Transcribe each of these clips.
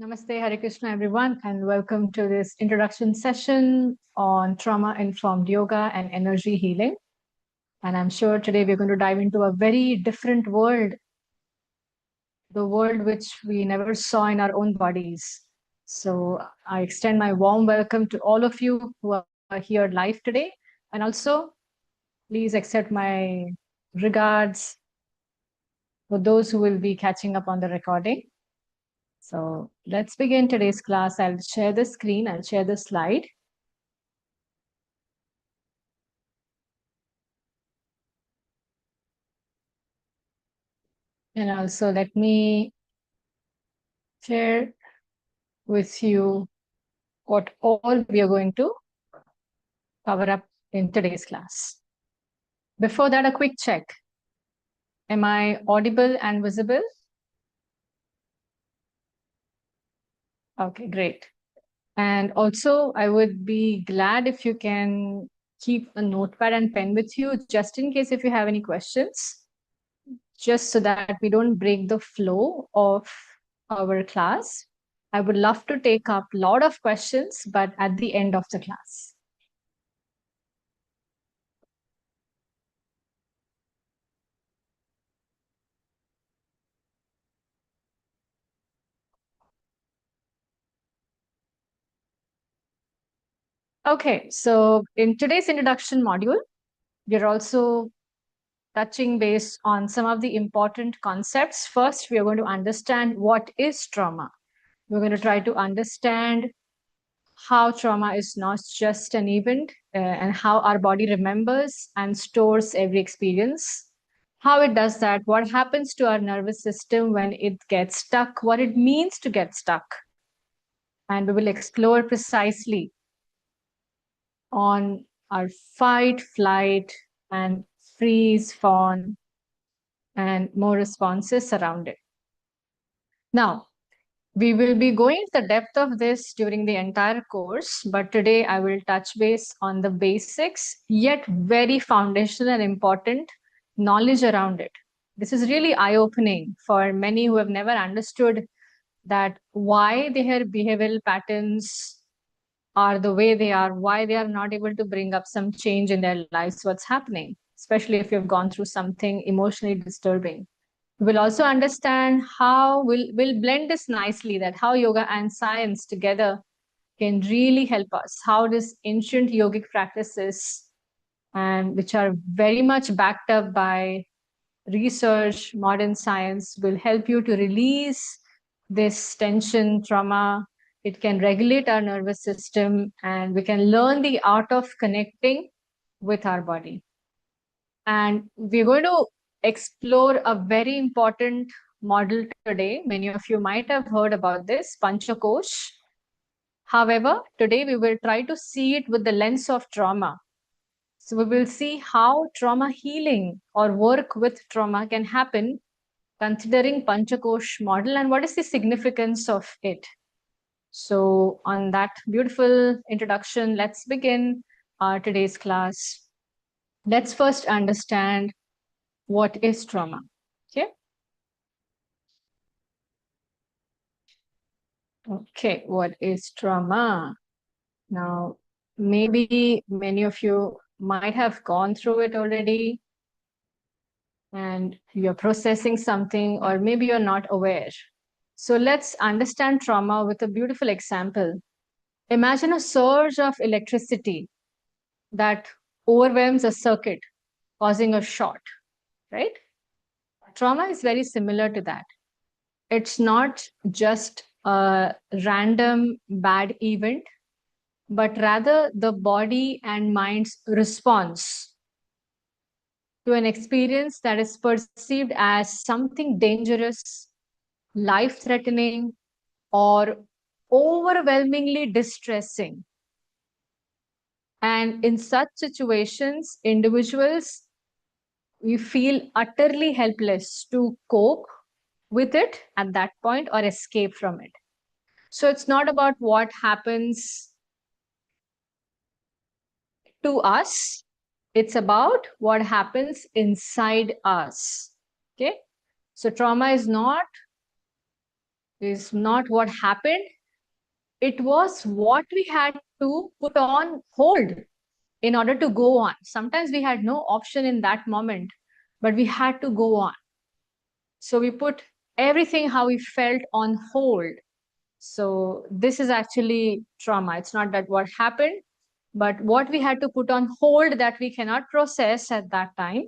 Namaste, Hare Krishna, everyone, and welcome to this introduction session on trauma-informed yoga and energy healing. And I'm sure today we're going to dive into a very different world, the world which we never saw in our own bodies. So I extend my warm welcome to all of you who are here live today. And also, please accept my regards for those who will be catching up on the recording. So let's begin today's class. I'll share the screen, I'll share the slide. And also let me share with you what all we are going to cover up in today's class. Before that, a quick check. Am I audible and visible? Okay, great. And also, I would be glad if you can keep a notepad and pen with you, just in case if you have any questions, just so that we don't break the flow of our class. I would love to take up a lot of questions, but at the end of the class. Okay, so in today's introduction module, we're also touching base on some of the important concepts. First, we are going to understand what is trauma. We're going to try to understand how trauma is not just an event and how our body remembers and stores every experience, how it does that, what happens to our nervous system when it gets stuck, what it means to get stuck. And we will explore precisely on our fight, flight, and freeze, fawn, and more responses around it. Now, we will be going to the depth of this during the entire course, but today I will touch base on the basics, yet very foundational and important knowledge around it. This is really eye-opening for many who have never understood that why their behavioral patterns are the way they are, why they are not able to bring up some change in their lives, what's happening, especially if you've gone through something emotionally disturbing. We'll also understand how we'll blend this nicely, that how yoga and science together can really help us, how this ancient yogic practices and which are very much backed up by research, modern science will help you to release this tension, trauma. It can regulate our nervous system and we can learn the art of connecting with our body. And we're going to explore a very important model today. Many of you might have heard about this, Panchakosh. However, today we will try to see it with the lens of trauma. So we will see how trauma healing or work with trauma can happen considering Panchakosh model and what is the significance of it. So on that beautiful introduction, let's begin today's class. Let's first understand what is trauma. Okay. Okay, what is trauma? Now, maybe many of you might have gone through it already and you're processing something, or maybe you're not aware. So let's understand trauma with a beautiful example. Imagine a surge of electricity that overwhelms a circuit, causing a short, right? Trauma is very similar to that. It's not just a random bad event, but rather the body and mind's response to an experience that is perceived as something dangerous, life-threatening, or overwhelmingly distressing. And in such situations, individuals, we feel utterly helpless to cope with it at that point or escape from it. So it's not about what happens to us, it's about what happens inside us. Okay, so trauma is not is not what happened. It was what we had to put on hold in order to go on. Sometimes we had no option in that moment, but we had to go on. So we put everything how we felt on hold. So this is actually trauma. It's not that what happened, but what we had to put on hold that we cannot process at that time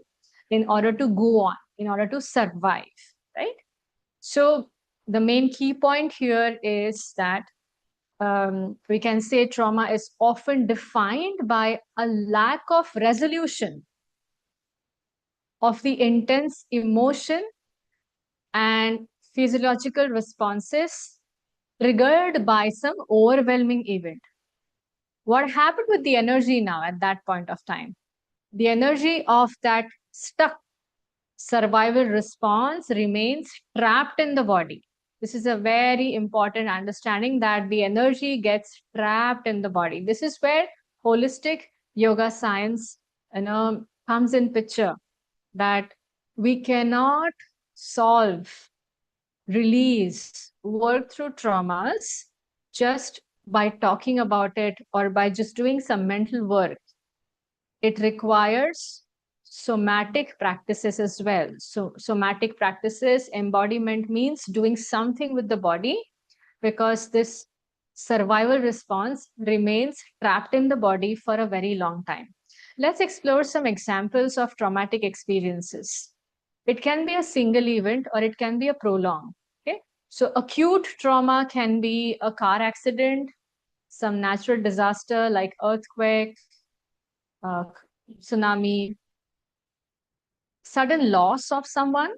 in order to go on, in order to survive, right? So the main key point here is that we can say trauma is often defined by a lack of resolution of the intense emotion and physiological responses triggered by some overwhelming event. What happened with the energy now at that point of time? The energy of that stuck survival response remains trapped in the body. This is a very important understanding that the energy gets trapped in the body. This is where holistic yoga science, comes in picture, that we cannot solve, release, work through traumas just by talking about it or by just doing some mental work. It requires somatic practices as well. So somatic practices, embodiment means doing something with the body, because this survival response remains trapped in the body for a very long time. Let's explore some examples of traumatic experiences. It can be a single event or it can be a prolonged. Okay. So acute trauma can be a car accident, some natural disaster like earthquake, uh, tsunami, sudden loss of someone.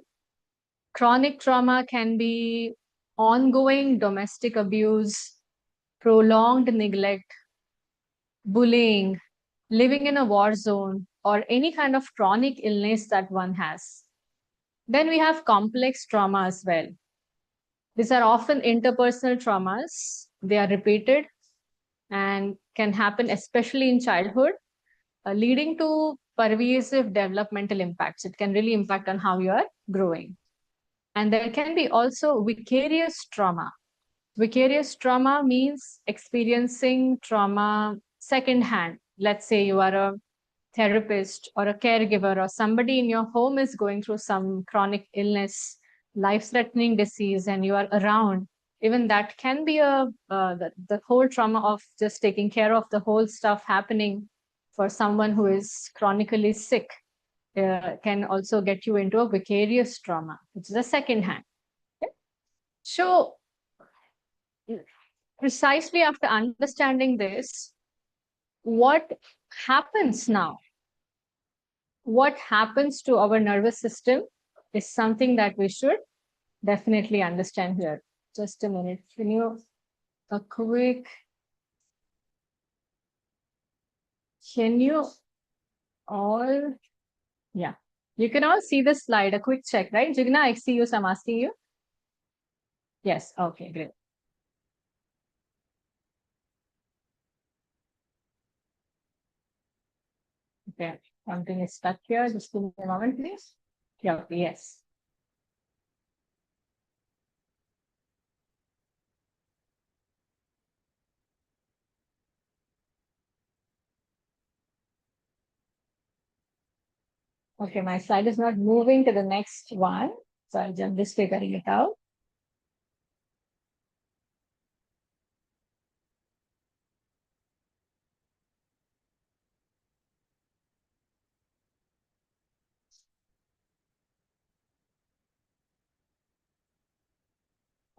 Chronic trauma can be ongoing domestic abuse, prolonged neglect, bullying, living in a war zone, or any kind of chronic illness that one has. Then we have complex trauma as well. These are often interpersonal traumas. They are repeated and can happen especially in childhood, leading to pervasive developmental impacts. It can really impact on how you are growing. And there can be also vicarious trauma. Vicarious trauma means experiencing trauma secondhand. Let's say you are a therapist or a caregiver, or somebody in your home is going through some chronic illness, life-threatening disease, and you are around. Even that can be the whole trauma of just taking care of the whole stuff happening for someone who is chronically sick. Can also get you into a vicarious trauma, which is a second hand. Okay? So precisely after understanding this, what happens now? What happens to our nervous system is something that we should definitely understand here. Just a minute. Can you a quick? Can you all? Yeah, you can all see the slide. A quick check, right? Jigna, I see you. So I'm asking you. Yes. Okay. Great. Okay. Something is stuck here. Just give me a moment, please. Yeah. Yes. Okay, my slide is not moving to the next one. So I'm just figuring it out.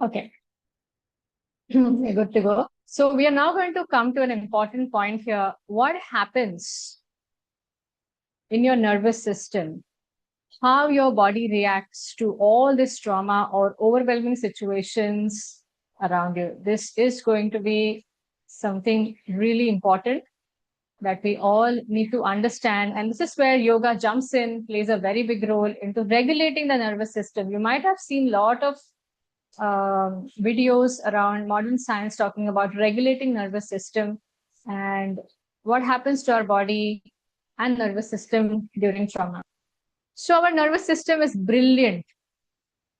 Okay. Good to go. So we are now going to come to an important point here. What happens in your nervous system? How your body reacts to all this trauma or overwhelming situations around you. This is going to be something really important that we all need to understand. And this is where yoga jumps in, plays a very big role into regulating the nervous system. You might have seen a lot of videos around modern science talking about regulating nervous system and what happens to our body and nervous system during trauma. So our nervous system is brilliant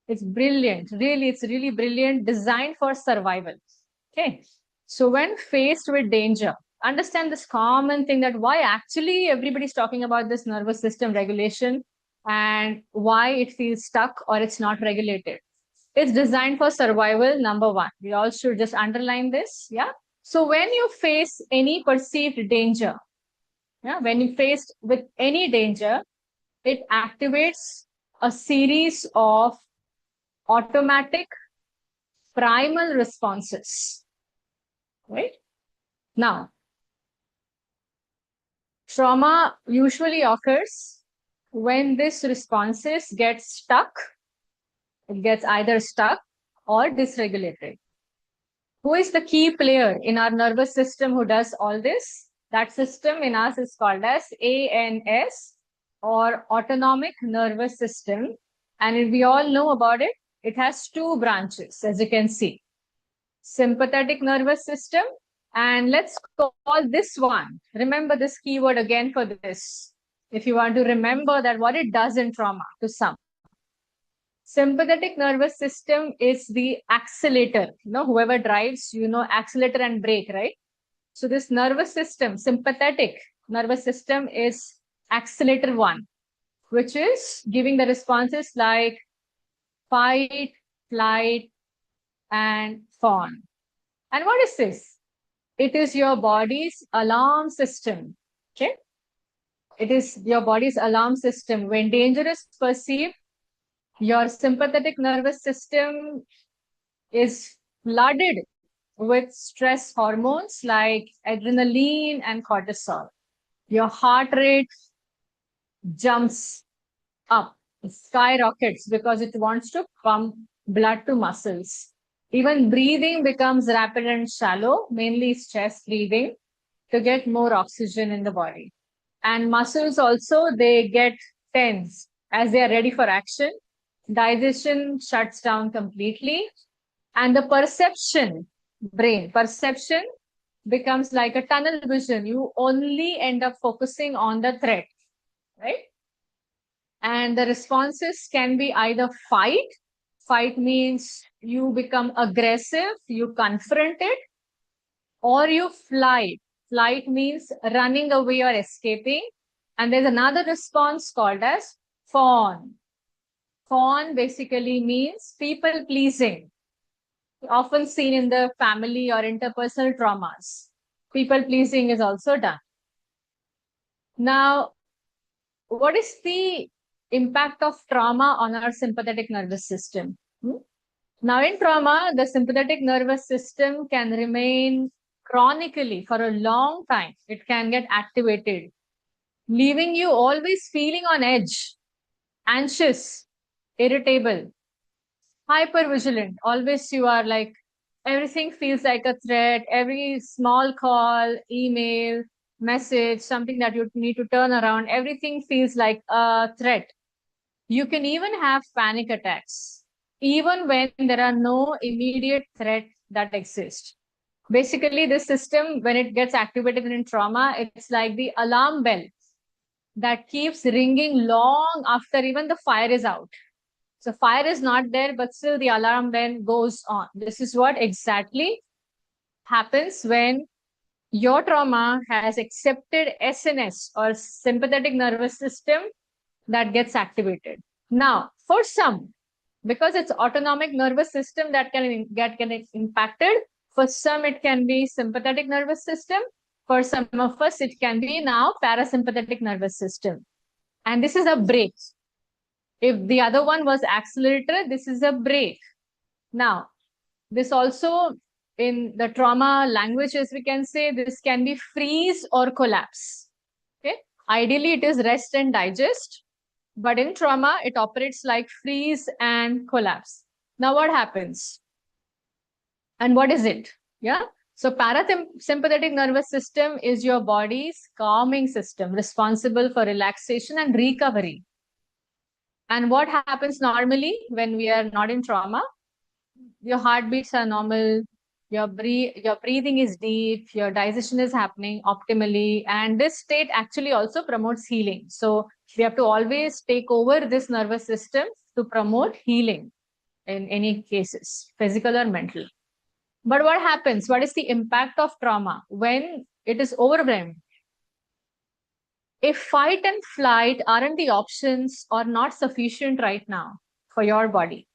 It's brilliant. Really, it's really brilliant, designed for survival. Okay. So when faced with danger, understand this common thing that why actually everybody's talking about this nervous system regulation and why it feels stuck or it's not regulated. It's designed for survival, number one. We all should just underline this. Yeah. So when you face any perceived danger, yeah, when you faced with any danger, it activates a series of automatic primal responses. Right? Now, trauma usually occurs when this responses get stuck, it gets either stuck or dysregulated. Who is the key player in our nervous system who does all this? That system in us is called as ANS, or autonomic nervous system. And we all know about it. It has two branches, as you can see. Sympathetic nervous system. And let's call this one. Remember this keyword again for this. If you want to remember that what it does in trauma to some. Sympathetic nervous system is the accelerator. You know, whoever drives, you know, accelerator and brake, right? So this nervous system, sympathetic nervous system is accelerator one, which is giving the responses like fight, flight, and fawn. And what is this? It is your body's alarm system. Okay. It is your body's alarm system. When danger is perceived, your sympathetic nervous system is flooded with stress hormones like adrenaline and cortisol. Your heart rate jumps up, it skyrockets because it wants to pump blood to muscles. Even breathing becomes rapid and shallow, mainly chest breathing, to get more oxygen in the body. And muscles also, they get tense as they are ready for action. Digestion shuts down completely. And the brain perception becomes like a tunnel vision. You only end up focusing on the threat, right? And the responses can be either fight. Fight means you become aggressive, you confront it, or you flight. Flight means running away or escaping. And there's another response called as fawn. Fawn basically means people pleasing, often seen in the family or interpersonal traumas. People pleasing is also done. Now, what is the impact of trauma on our sympathetic nervous system? Now, in trauma, the sympathetic nervous system can remain chronically for a long time. It can get activated, leaving you always feeling on edge, anxious, irritable, hypervigilant. Always you are like, everything feels like a threat. Every small call, email, message, something that you need to turn around, everything feels like a threat. You can even have panic attacks, even when there are no immediate threat that exists. Basically, this system, when it gets activated in trauma, it's like the alarm bell that keeps ringing long after even the fire is out. So fire is not there, but still the alarm bell goes on. This is what exactly happens when your trauma has accepted SNS, or sympathetic nervous system, that gets activated. Now, for some, because it's autonomic nervous system that can get impacted, for some it can be sympathetic nervous system. For some of us, it can be now parasympathetic nervous system. And this is a brake. If the other one was accelerator, this is a brake. Now, this also, in the trauma language, as we can say, this can be freeze or collapse. Okay. Ideally, it is rest and digest. But in trauma, it operates like freeze and collapse. Now, what happens? And what is it? Yeah. So parasympathetic nervous system is your body's calming system, responsible for relaxation and recovery. And what happens normally when we are not in trauma? Your heartbeats are normal, your breathing is deep, your digestion is happening optimally, and this state actually also promotes healing. So we have to always take over this nervous system to promote healing. in any cases, physical or mental. But what happens? What is the impact of trauma when it is overwhelmed? If fight and flight aren't the options or not sufficient right now for your body,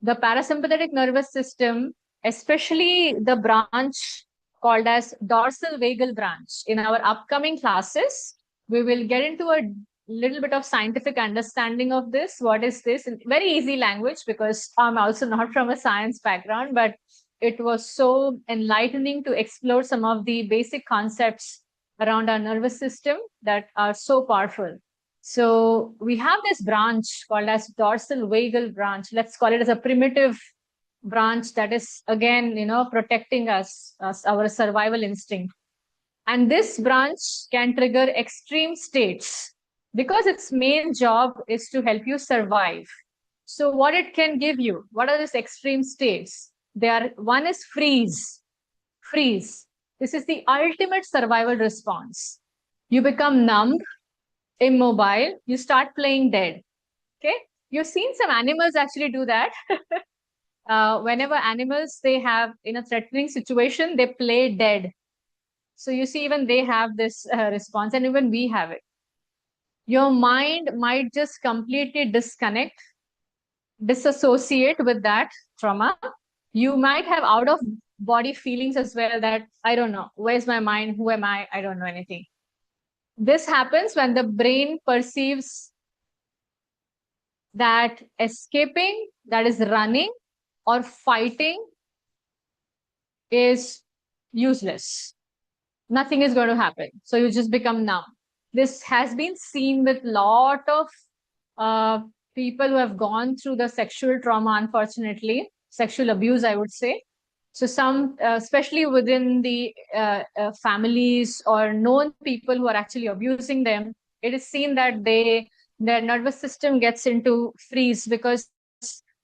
the parasympathetic nervous system, especially the branch called as dorsal vagal branch, in our upcoming classes, we will get into a little bit of scientific understanding of this. What is this? In very easy language, because I'm also not from a science background, but it was so enlightening to explore some of the basic concepts around our nervous system that are so powerful. So we have this branch called as dorsal vagal branch. Let's call it as a primitive branch that is, again, protecting us, our survival instinct. And this branch can trigger extreme states because its main job is to help you survive. So what it can give you, what are these extreme states? One is freeze. Freeze. This is the ultimate survival response. You become numb, immobile, you start playing dead. Okay. You've seen some animals actually do that. Whenever animals, they have in a threatening situation, they play dead. So you see, even they have this response, and even we have it. Your mind might just completely disconnect, disassociate with that trauma. You might have out of body feelings as well, that I don't know, where's my mind? Who am I don't know anything. This happens when the brain perceives that escaping, that is running or fighting, is useless. Nothing is going to happen. So you just become numb. This has been seen with lot of people who have gone through the sexual trauma, unfortunately, sexual abuse, I would say. So some, especially within the families or known people who are actually abusing them, it is seen that their nervous system gets into freeze because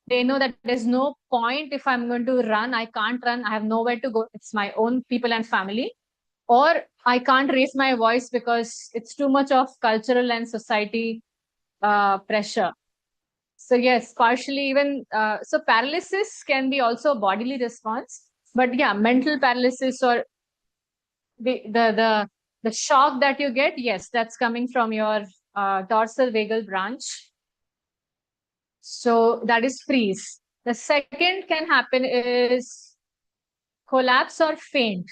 they know that there's no point if I'm going to run. I can't run. I have nowhere to go. It's my own people and family. Or I can't raise my voice because it's too much of cultural and society pressure. So yes, partially even, so paralysis can be also a bodily response, but yeah, mental paralysis or the shock that you get, yes, that's coming from your dorsal vagal branch. So that is freeze. The second can happen is collapse or faint.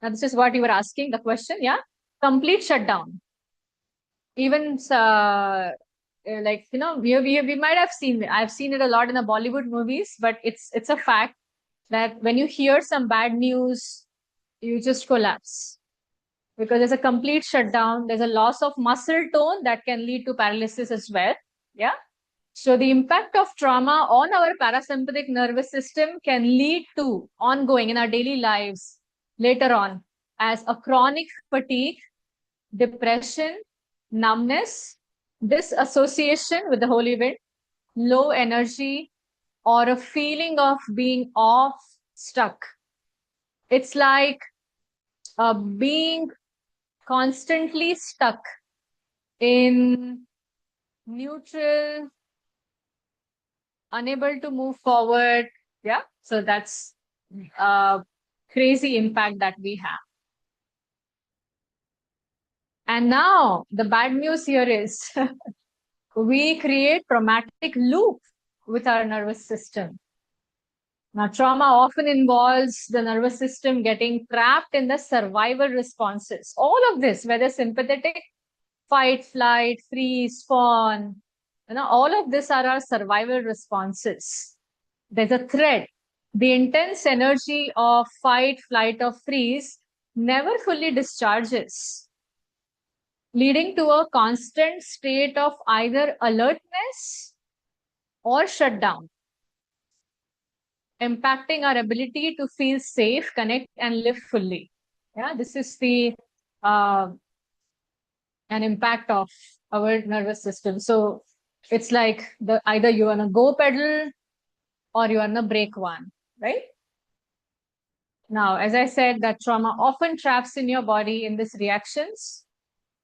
Now this is what you were asking, the question, yeah? Complete shutdown. Even like, we might have seen it. I've seen it a lot in the Bollywood movies, but it's a fact that when you hear some bad news, you just collapse because there's a complete shutdown. There's a loss of muscle tone that can lead to paralysis as well. Yeah. So the impact of trauma on our parasympathetic nervous system can lead to ongoing in our daily lives later on as a chronic fatigue, depression, numbness, disassociation with the whole event, low energy, or a feeling of being off, stuck. It's like being constantly stuck in neutral, unable to move forward. Yeah. So that's a crazy impact that we have. And now the bad news here is we create traumatic loop with our nervous system. Now, trauma often involves the nervous system getting trapped in the survival responses. All of this, whether sympathetic, fight, flight, freeze, fawn, all of this are our survival responses. There's a threat. The intense energy of fight, flight, or freeze never fully discharges, leading to a constant state of either alertness or shutdown, impacting our ability to feel safe, connect, and live fully. Yeah, this is the an impact of our nervous system. So it's like either you're on a go pedal or you're on a brake one, right? Now, as I said, that trauma often traps in your body in these reactions,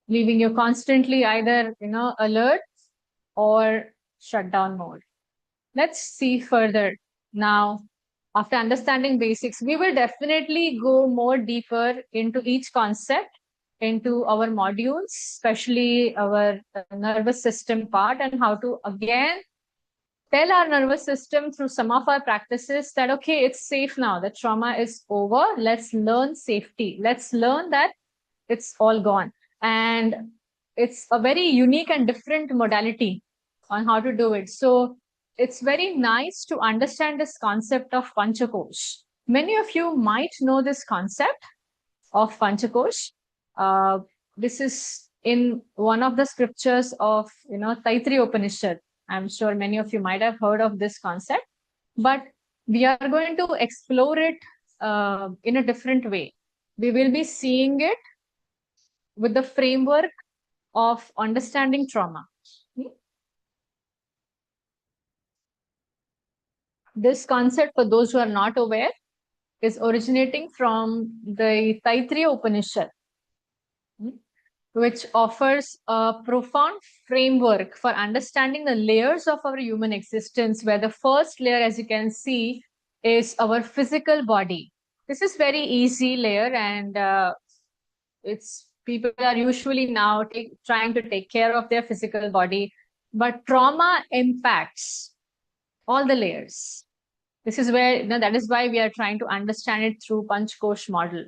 leaving you constantly either alert or shutdown mode. let's see further. Now, after understanding basics, we will definitely go more deeper into each concept, into our modules, especially our nervous system part, and how to again tell our nervous system through some of our practices that, okay, it's safe now. The trauma is over. Let's learn safety. Let's learn that it's all gone. And it's a very unique and different modality on how to do it. So it's very nice to understand this concept of Panchakosh. Many of you might know this concept of Panchakosh. Uh, this is in one of the scriptures of, Taittiriya Upanishad. I'm sure many of you might have heard of this concept, but we are going to explore it in a different way. We will be seeing it with the framework of understanding trauma. This concept, for those who are not aware, is originating from the Taittiriya Upanishad, which offers a profound framework for understanding the layers of our human existence, where the first layer, as you can see, is our physical body. This is very easy layer, and it's people are usually now trying to take care of their physical body, but trauma impacts all the layers. This is where, that is why we are trying to understand it through Panchakosh model.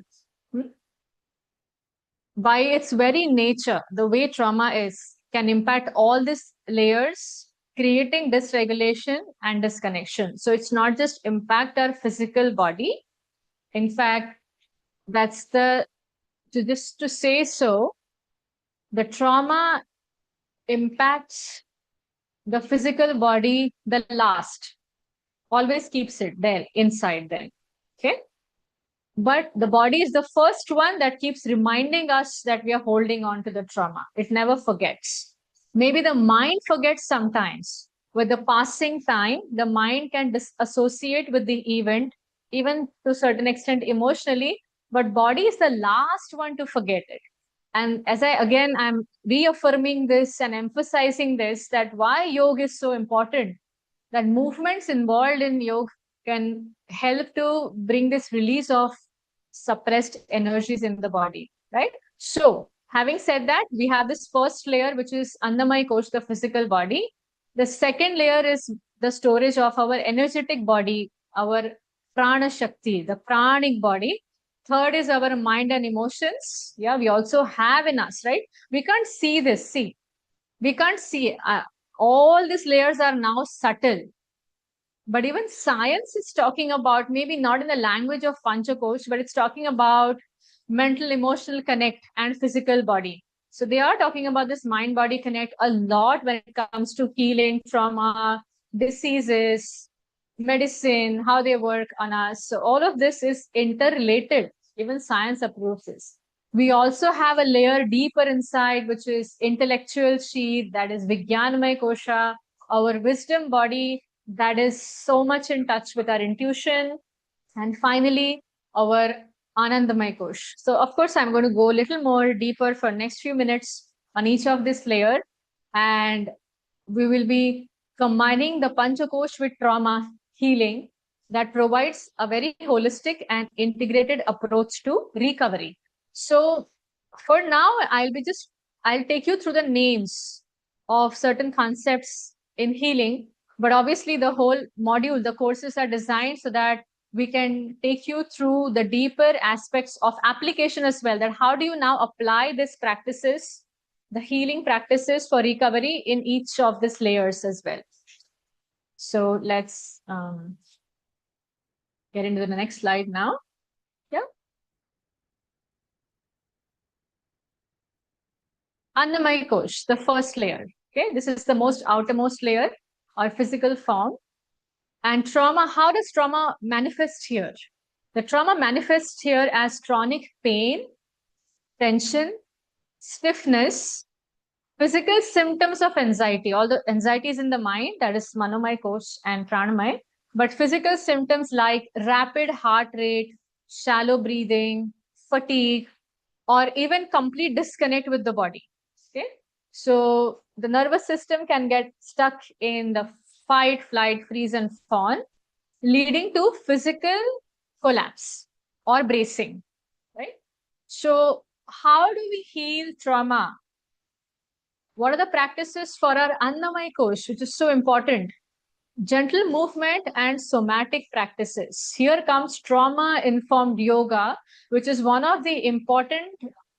By its very nature, the way trauma is can impact all these layers, creating dysregulation and disconnection. So it's not just impact our physical body. In fact, that's just to say so, the trauma impacts the physical body the last, always keeps it there, inside there. Okay. But the body is the first one that keeps reminding us that we are holding on to the trauma. It never forgets. Maybe the mind forgets sometimes. With the passing time, the mind can disassociate with the event, even to a certain extent emotionally, but body is the last one to forget it. And as I'm reaffirming this and emphasizing this, that why yoga is so important, that movements involved in yoga can help to bring this release of suppressed energies in the body, right? So, having said that, we have this first layer, which is Annamaya Kosh, the physical body. The second layer is the storage of our energetic body, our prana shakti, the pranic body. Third is our mind and emotions. Yeah, we also have in us, right? We can't see this. See, we can't see. All these layers are now subtle, but even science is talking about, maybe not in the language of Panchakosh, but it's talking about mental, emotional connect and physical body. So they are talking about this mind body connect a lot when it comes to healing, trauma, diseases, medicine, how they work on us. So all of this is interrelated. Even science approves this. We also have a layer deeper inside, which is intellectual sheath, that is Viganai Kosha, our wisdom body, that is so much in touch with our intuition. And finally, our Anandamaya Kosh. So, of course, I'm going to go a little more deeper for next few minutes on each of this layer. And we will be combining the Panchakosh with trauma healing that provides a very holistic and integrated approach to recovery. So, for now, I'll take you through the names of certain concepts in healing, but obviously the whole module, the courses are designed so that we can take you through the deeper aspects of application as well, that how do you now apply these practices, the healing practices for recovery in each of these layers as well. So let's get into the next slide now. Yeah. Annamaya Kosh, the first layer. Okay, this is the most outermost layer or physical form. And trauma, how does trauma manifest here? The trauma manifests here as chronic pain, tension, stiffness, physical symptoms of anxiety. Although anxiety is in the mind, that is Manomaya Kosh and Pranamaya, but physical symptoms like rapid heart rate, shallow breathing, fatigue, or even complete disconnect with the body. Okay, so the nervous system can get stuck in the fight, flight, freeze, and fawn, leading to physical collapse or bracing, right? So how do we heal trauma? What are the practices for our Annamaya Kosh, which is so important? Gentle movement and somatic practices. Here comes trauma-informed yoga, which is one of the important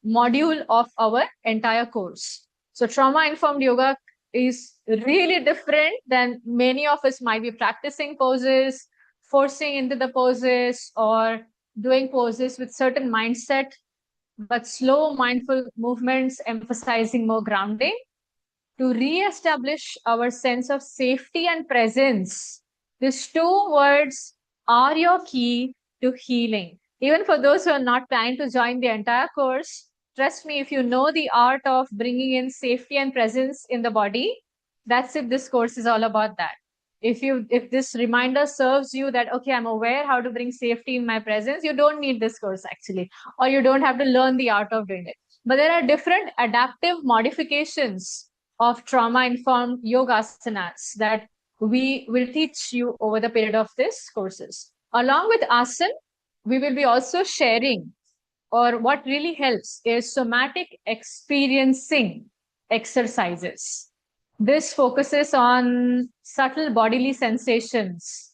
module of our entire course. So trauma-informed yoga is really different than many of us might be practicing poses, forcing into the poses, or doing poses with certain mindset, but slow mindful movements emphasizing more grounding to re-establish our sense of safety and presence. These two words are your key to healing. Even for those who are not planning to join the entire course, trust me, if you know the art of bringing in safety and presence in the body, that's it. This course is all about that. If this reminder serves you that, okay, I'm aware how to bring safety in my presence, you don't need this course actually, or you don't have to learn the art of doing it. But there are different adaptive modifications of trauma-informed yoga asanas that we will teach you over the period of this courses. Along with asana, we will be also sharing, or what really helps is somatic experiencing exercises. This focuses on subtle bodily sensations,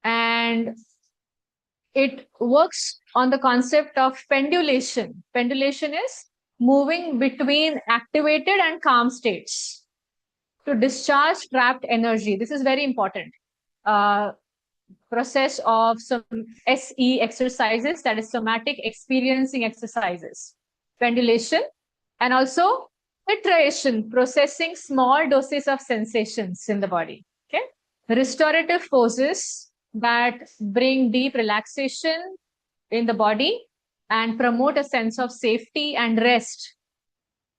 and it works on the concept of pendulation. Pendulation is moving between activated and calm states to discharge trapped energy. This is very important. Process of some SE exercises, that is somatic experiencing exercises, pendulation, and also iteration, processing small doses of sensations in the body. Okay, restorative poses that bring deep relaxation in the body and promote a sense of safety and rest.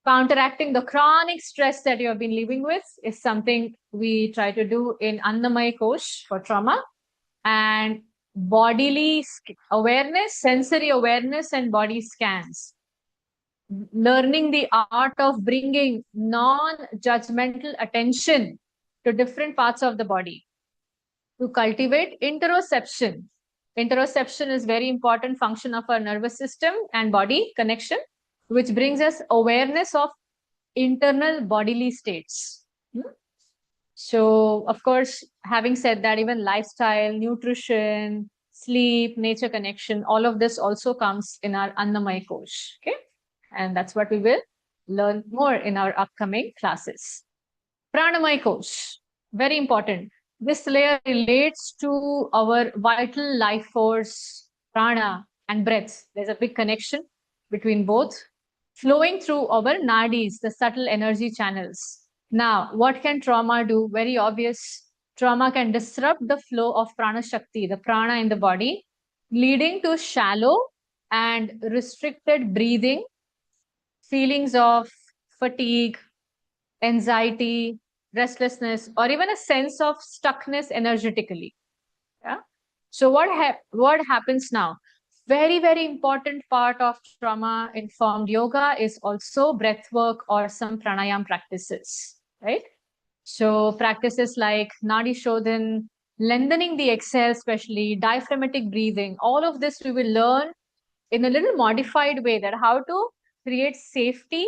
Counteracting the chronic stress that you have been living with is something we try to do in Annamaya Kosh for trauma. And bodily awareness, sensory awareness, and body scans. Learning the art of bringing non-judgmental attention to different parts of the body. To cultivate interoception. Interoception is very important function of our nervous system and body connection, which brings us awareness of internal bodily states. So, of course, having said that, even lifestyle, nutrition, sleep, nature connection, all of this also comes in our Annamaya Kosh. Okay. And that's what we will learn more in our upcoming classes. Pranamaya Kosh, very important. This layer relates to our vital life force, prana, and breath. There's a big connection between both, flowing through our nadis, the subtle energy channels. Now, what can trauma do? Very obvious. Trauma can disrupt the flow of prana shakti, the prana in the body, leading to shallow and restricted breathing, feelings of fatigue, anxiety, restlessness, or even a sense of stuckness energetically. Yeah. So what happens now? Very, very important part of trauma-informed yoga is also breath work or some pranayam practices, right? So practices like Nadi Shodhan, lengthening the exhale, especially diaphragmatic breathing, all of this we will learn in a little modified way, that how to create safety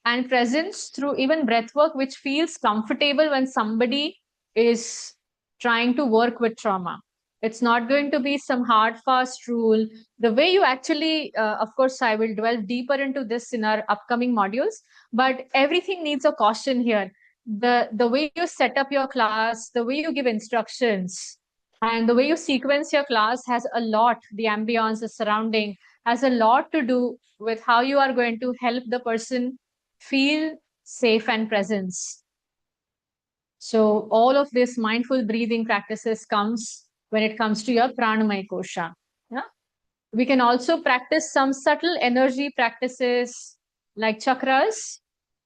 and presence through even breath work, which feels comfortable when somebody is trying to work with trauma. It's not going to be some hard, fast rule. The way you actually, of course, I will delve deeper into this in our upcoming modules, but everything needs a caution here. The way you set up your class, the way you give instructions, and the way you sequence your class has a lot, the ambience, the surrounding, has a lot to do with how you are going to help the person feel safe and presence. So all of this mindful breathing practices comes when it comes to your Pranamaya Kosha. Yeah? We can also practice some subtle energy practices like chakras,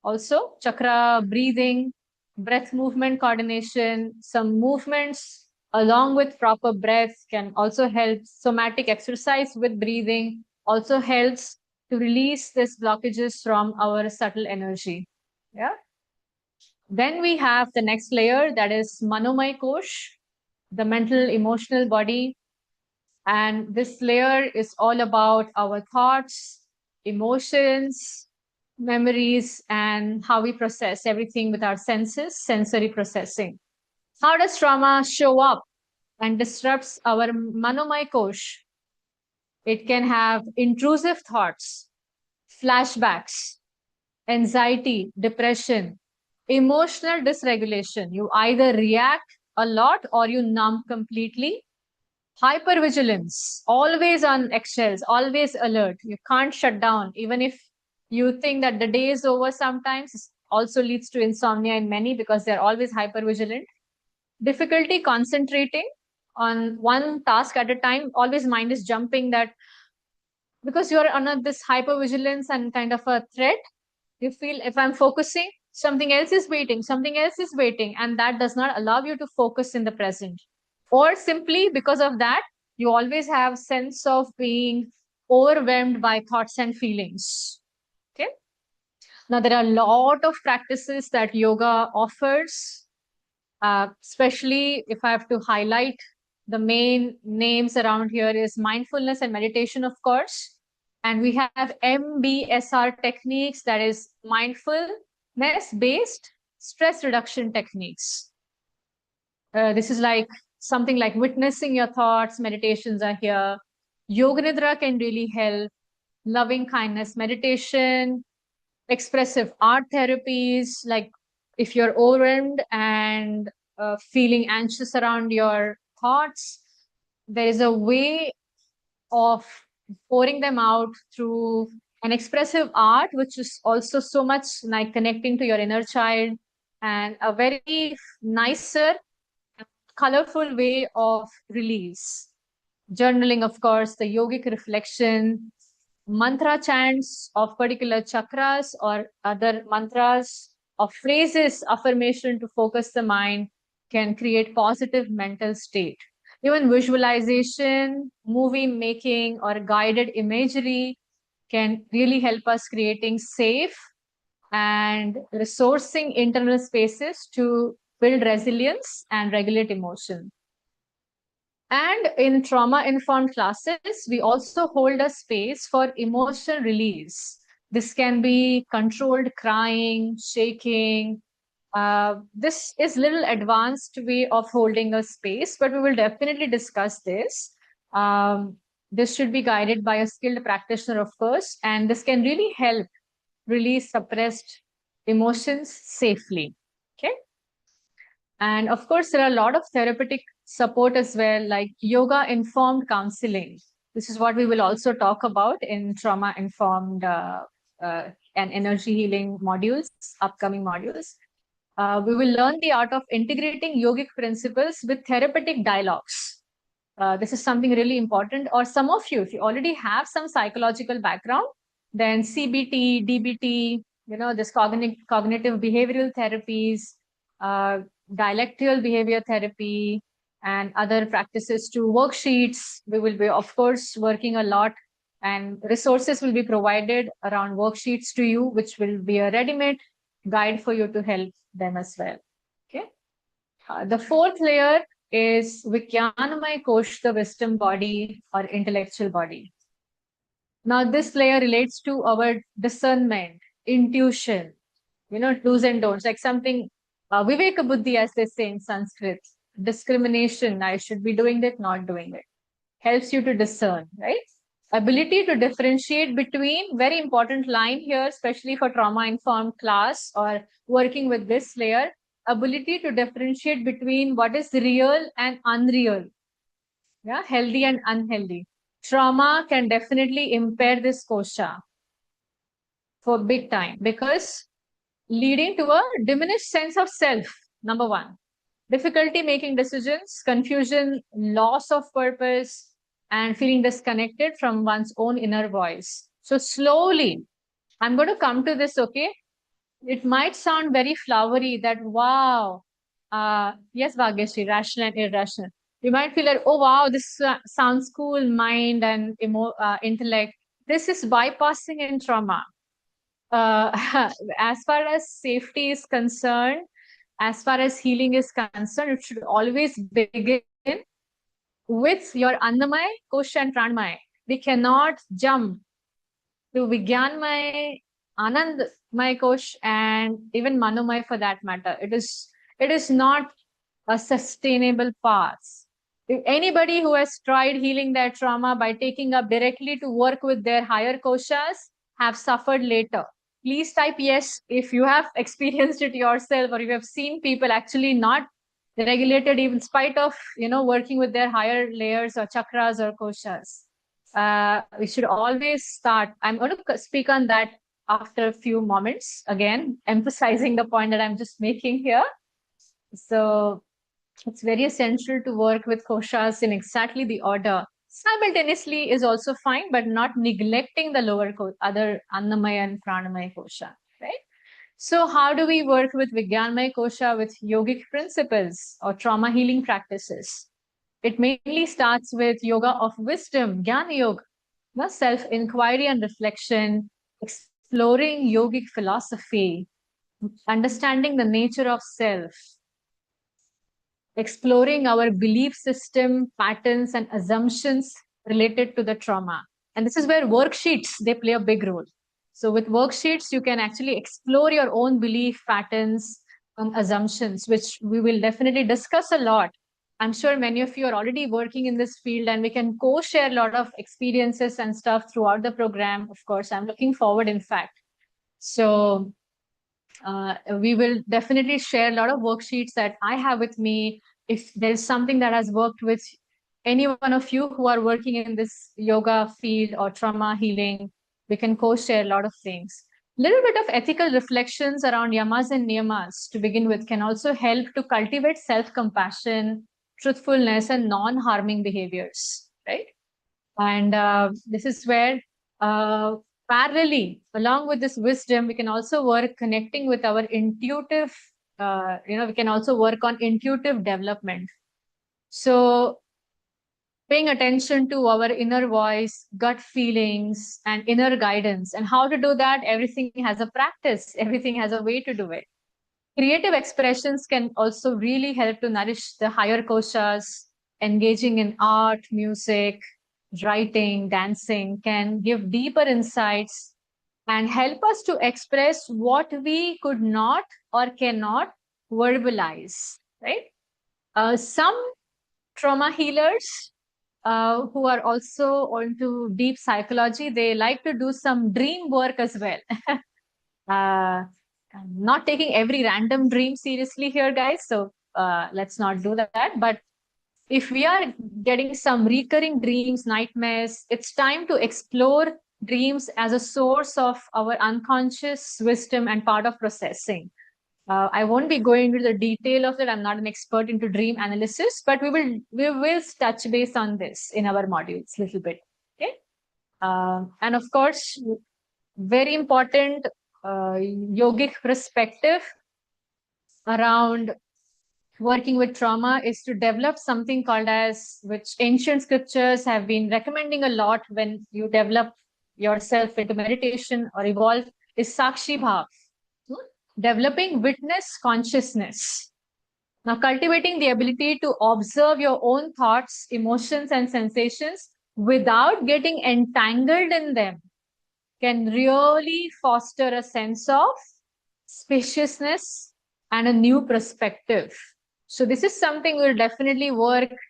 also chakra breathing, breath movement coordination, some movements along with proper breath can also help. Somatic exercise with breathing also helps to release these blockages from our subtle energy. Yeah. Then we have the next layer, that is Manomay Kosh, the mental emotional body. And this layer is all about our thoughts, emotions, memories, and how we process everything with our senses, sensory processing. How does trauma show up and disrupts our Manomay Kosh? It can have intrusive thoughts, flashbacks, anxiety, depression, emotional dysregulation. You either react a lot or you numb completely. Hypervigilance, always on eggshells, always alert. You can't shut down. Even if you think that the day is over, sometimes also leads to insomnia in many because they're always hypervigilant. Difficulty concentrating on one task at a time. Always mind is jumping that because you're under this hypervigilance and kind of a threat. You feel if I'm focusing, something else is waiting, and that does not allow you to focus in the present. Or simply because of that, you always have sense of being overwhelmed by thoughts and feelings. Okay. Now there are a lot of practices that yoga offers, especially if I have to highlight the main names around here is mindfulness and meditation, of course. And we have MBSR techniques, that is mindfulness based stress reduction techniques. This is like something like witnessing your thoughts, meditations are here. Yoga Nidra can really help, loving kindness meditation, expressive art therapies, like if you're overwhelmed and feeling anxious around your thoughts, there is a way of pouring them out through an expressive art, which is also so much like connecting to your inner child, and a very nicer, colorful way of release. Journaling, of course, the yogic reflection, mantra chants of particular chakras or other mantras of phrases, affirmation to focus the mind can create positive mental state. Even visualization, movie making, or guided imagery can really help us creating safe and resourcing internal spaces to build resilience and regulate emotion. And in trauma informed classes, we also hold a space for emotional release. This can be controlled crying, shaking. This is little advanced way of holding a space, but we will definitely discuss this. This should be guided by a skilled practitioner, of course, and this can really help release suppressed emotions safely. Okay. And of course, there are a lot of therapeutic support as well, like yoga informed counseling. This is what we will also talk about in trauma informed and energy healing modules, upcoming modules. We will learn the art of integrating yogic principles with therapeutic dialogues. This is something really important. Or some of you, if you already have some psychological background, then CBT, DBT, this cognitive behavioral therapies, dialectical behavior therapy, and other practices to worksheets. We will be, of course, working a lot, and resources will be provided around worksheets to you, which will be a ready-made guide for you to help them as well. Okay. The fourth layer is Viganai Kosh, the wisdom body or intellectual body. Now, this layer relates to our discernment, intuition, do's and don'ts, like something, Viveka Buddhi, as they say in Sanskrit, discrimination, I should be doing it, not doing it. Helps you to discern, right? Ability to differentiate between, very important line here, especially for trauma-informed class or working with this layer, ability to differentiate between what is real and unreal, yeah, healthy and unhealthy. Trauma can definitely impair this kosha for big time because leading to a diminished sense of self, number one. Difficulty making decisions, confusion, loss of purpose, and feeling disconnected from one's own inner voice. So slowly, I'm going to come to this, okay? It might sound very flowery that, wow, yes, Bhagyashree, rational and irrational. You might feel like, oh, wow, this sounds cool, mind and intellect. This is bypassing in trauma. As far as safety is concerned, as far as healing is concerned, it should always begin with your Annamay, Kosh, and Pranamay. We cannot jump to Vigyanmay, Anandmay Kosh, and even Manomay for that matter. It is not a sustainable path. If anybody who has tried healing their trauma by taking up directly to work with their higher koshas have suffered later. Please type yes if you have experienced it yourself, or you have seen people actually not regulated even in spite of working with their higher layers or chakras or koshas. We should always start. I'm going to speak on that after a few moments, again emphasizing the point that I'm just making here. So it's very essential to work with koshas in exactly the order. Simultaneously is also fine, but not neglecting the lower other Annamaya and Pranamaya kosha, right? So how do we work with Vigyanmaya kosha with yogic principles or trauma healing practices? It mainly starts with yoga of wisdom, Jnana Yoga, self-inquiry and reflection, exploring yogic philosophy, understanding the nature of self, exploring our belief system, patterns, and assumptions related to the trauma. And this is where worksheets, they play a big role. So with worksheets, you can actually explore your own belief patterns and assumptions, which we will definitely discuss a lot. I'm sure many of you are already working in this field, and we can co-share a lot of experiences and stuff throughout the program. Of course, I'm looking forward, in fact. So we will definitely share a lot of worksheets that I have with me. If there's something that has worked with any one of you who are working in this yoga field or trauma healing, we can co-share a lot of things. Little bit of ethical reflections around yamas and niyamas to begin with can also help to cultivate self-compassion, truthfulness, and non-harming behaviors, right? And this is where parallelly, along with this wisdom, we can also work connecting with our intuitive, we can also work on intuitive development. So paying attention to our inner voice, gut feelings, and inner guidance. And how to do that? Everything has a practice. Everything has a way to do it. Creative expressions can also really help to nourish the higher koshas. Engaging in art, music, writing, dancing can give deeper insights and help us to express what we could not or cannot verbalize, right? Some trauma healers who are also into deep psychology, they like to do some dream work as well. I'm not taking every random dream seriously here, guys. So let's not do that. But if we are getting some recurring dreams, nightmares, it's time to explore dreams as a source of our unconscious wisdom and part of processing. I won't be going into the detail of it. I'm not an expert into dream analysis, but we will touch base on this in our modules a little bit. Okay. And of course, very important yogic perspective around working with trauma is to develop something called as, which ancient scriptures have been recommending a lot when you develop yourself into meditation or evolve, is Sakshi Bhav. Developing witness consciousness. Now, cultivating the ability to observe your own thoughts, emotions, and sensations without getting entangled in them can really foster a sense of spaciousness and a new perspective. So this is something we'll definitely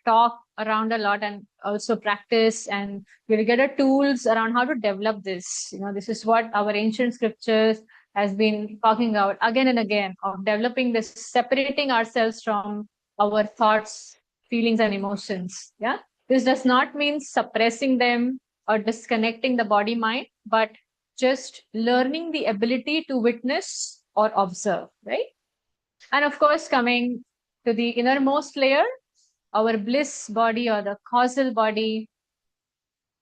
talk around a lot, and also practice, and we'll get our tools around how to develop this. This is what our ancient scriptures has been talking about again and again, of developing this, separating ourselves from our thoughts, feelings, and emotions. Yeah. This does not mean suppressing them or disconnecting the body mind, but just learning the ability to witness or observe, right? And of course, coming to the innermost layer, our bliss body or the causal body,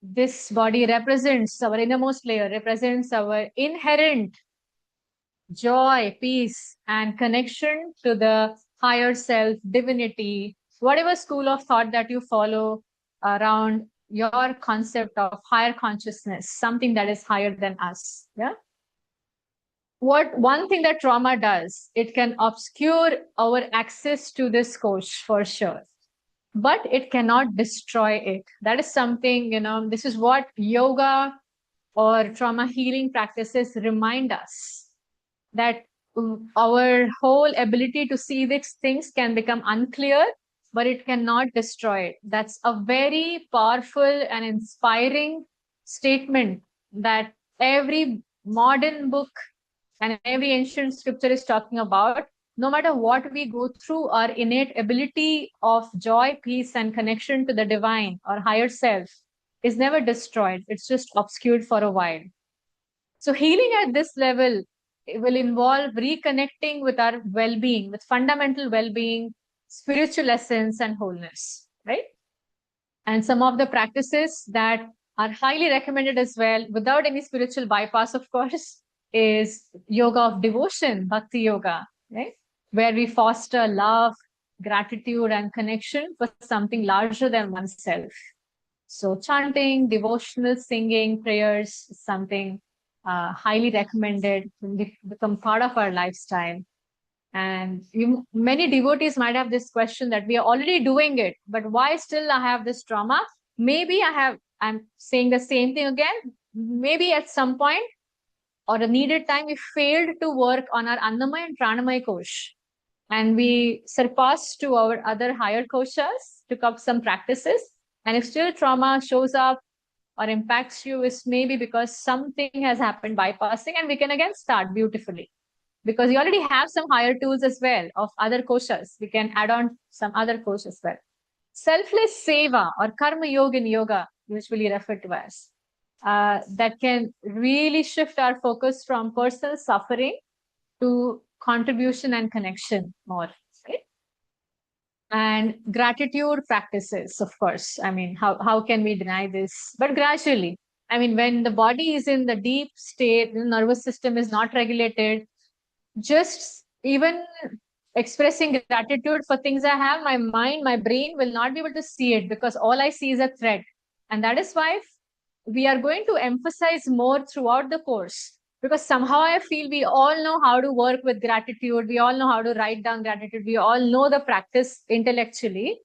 this body represents, our innermost layer represents our inherent joy, peace, and connection to the higher self, divinity, whatever school of thought that you follow around your concept of higher consciousness, something that is higher than us. Yeah. what one thing that trauma does, it can obscure our access to this kosh for sure, but it cannot destroy it. That is something, this is what yoga or trauma healing practices remind us, that our whole ability to see these things can become unclear, but it cannot destroy it. That's a very powerful and inspiring statement that every modern book and every ancient scripture is talking about. No matter what we go through, our innate ability of joy, peace, and connection to the divine or higher self is never destroyed. It's just obscured for a while. So healing at this level, it will involve reconnecting with our well-being, with fundamental well-being, spiritual essence, and wholeness, right? And some of the practices that are highly recommended as well, without any spiritual bypass, of course, is yoga of devotion, bhakti yoga, right? Where we foster love, gratitude, and connection for something larger than oneself. So chanting, devotional singing, prayers is something highly recommended to become part of our lifestyle. And many devotees might have this question that we are already doing it, but why still I have this trauma? Maybe I'm saying the same thing again. Maybe at some point or a needed time, we failed to work on our Annamaya and Pranamaya Kosh. And we surpassed to our other higher koshas, took up some practices. And if still trauma shows up or impacts you, is maybe because something has happened bypassing, and we can again start beautifully. Because you already have some higher tools as well of other koshas. We can add on some other koshas as well. Selfless seva or karma yoga in yoga, usually referred to as, that can really shift our focus from personal suffering to contribution and connection more. Right? And gratitude practices, of course. I mean, how can we deny this? But gradually, I mean, when the body is in the deep state, the nervous system is not regulated, just even expressing gratitude for things I have, my mind, my brain will not be able to see it because all I see is a thread. And that is why we are going to emphasize more throughout the course, because somehow I feel we all know how to work with gratitude. We all know how to write down gratitude. We all know the practice intellectually.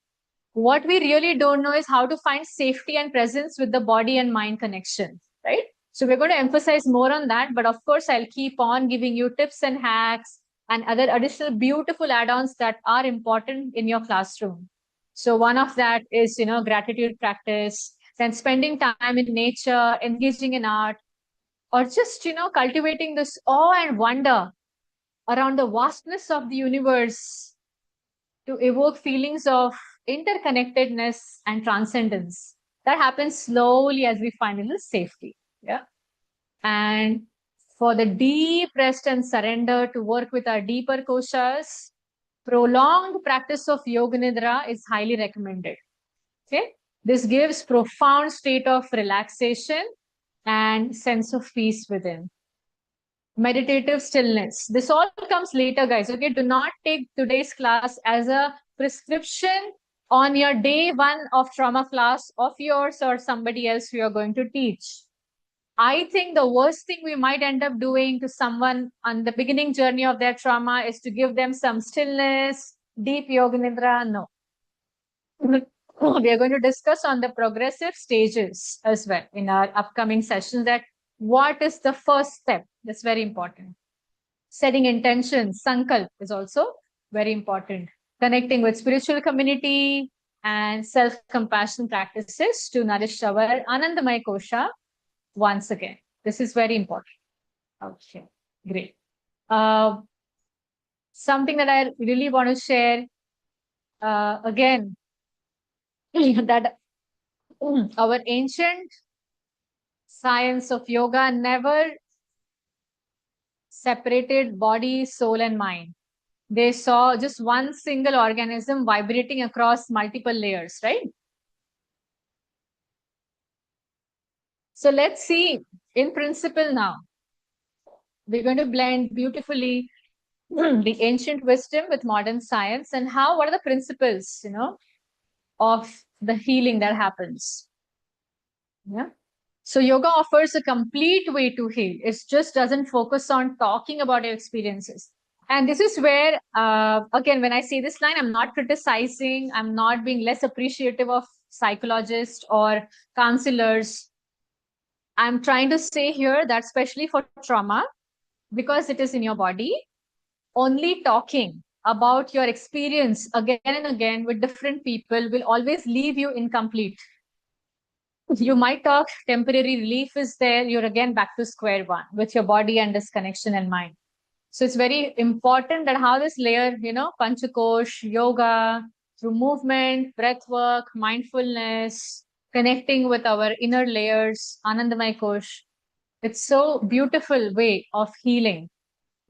What we really don't know is how to find safety and presence with the body and mind connection, right? So we're going to emphasize more on that. But of course, I'll keep on giving you tips and hacks and other additional beautiful add-ons that are important in your classroom. So one of that is, gratitude practice, then spending time in nature, engaging in art, or just, cultivating this awe and wonder around the vastness of the universe to evoke feelings of interconnectedness and transcendence. That happens slowly as we find a little safety. Yeah. And for the deep rest and surrender to work with our deeper koshas, prolonged practice of Yoga Nidra is highly recommended. Okay. This gives profound state of relaxation and sense of peace within. Meditative stillness. This all comes later, guys. Okay, do not take today's class as a prescription on your day one of trauma class of yours or somebody else you are going to teach. I think the worst thing we might end up doing to someone on the beginning journey of their trauma is to give them some stillness, deep yoga nidra. No. We are going to discuss on the progressive stages as well in our upcoming sessions, that what is the first step. That's very important. Setting intentions, sankalp is also very important. Connecting with spiritual community and self-compassion practices to nourish our Anandamaya Kosha once again. This is very important. Okay, great. Something that I really want to share again, that our ancient science of yoga never separated body, soul, and mind. They saw just one single organism vibrating across multiple layers, right? So let's see in principle now. We're going to blend beautifully the ancient wisdom with modern science, and what are the principles, of the healing that happens. Yeah. So yoga offers a complete way to heal. It just doesn't focus on talking about your experiences. And this is where, again, when I say this line, I'm not criticizing, I'm not being less appreciative of psychologists or counselors. I'm trying to say here that, especially for trauma, because it is in your body, only talking about your experience again and again with different people will always leave you incomplete. You might talk, temporary relief is there, you're again back to square one with your body and disconnection and mind. So it's very important that how this layer, Panchakosh, yoga, through movement, breath work, mindfulness, connecting with our inner layers, Anandamay Kosh. It's so beautiful way of healing,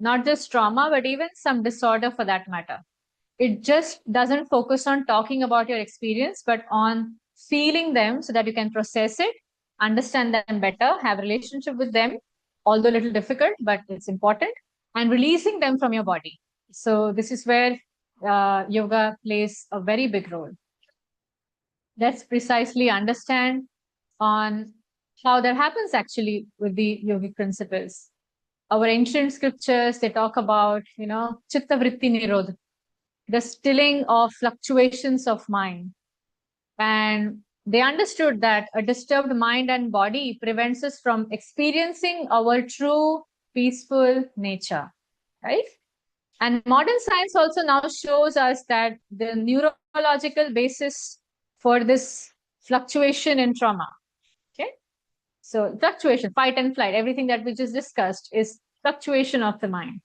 not just trauma, but even some disorder for that matter. It just doesn't focus on talking about your experience, but on feeling them so that you can process it, understand them better, have a relationship with them, although a little difficult, but it's important, and releasing them from your body. So this is where yoga plays a very big role. Let's precisely understand on how that happens actually with the yogic principles. Our ancient scriptures, they talk about, chitta vritti nirodha, the stilling of fluctuations of mind. And they understood that a disturbed mind and body prevents us from experiencing our true peaceful nature, right? And modern science also now shows us that the neurological basis for this fluctuation in trauma, okay? So fluctuation, fight and flight, everything that we just discussed is fluctuation of the mind.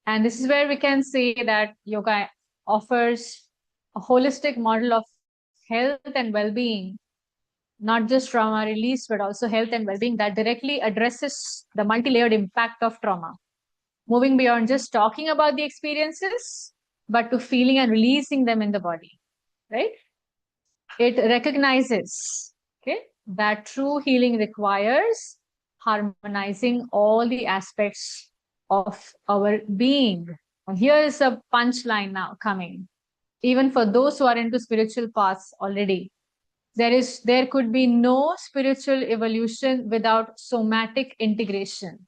And this is where we can say that yoga offers a holistic model of health and well-being, not just trauma release, but also health and well-being that directly addresses the multi-layered impact of trauma, moving beyond just talking about the experiences, but to feeling and releasing them in the body, right? It recognizes, okay, that true healing requires harmonizing all the aspects of our being. And here is a punchline now coming. Even for those who are into spiritual paths already, there could be no spiritual evolution without somatic integration.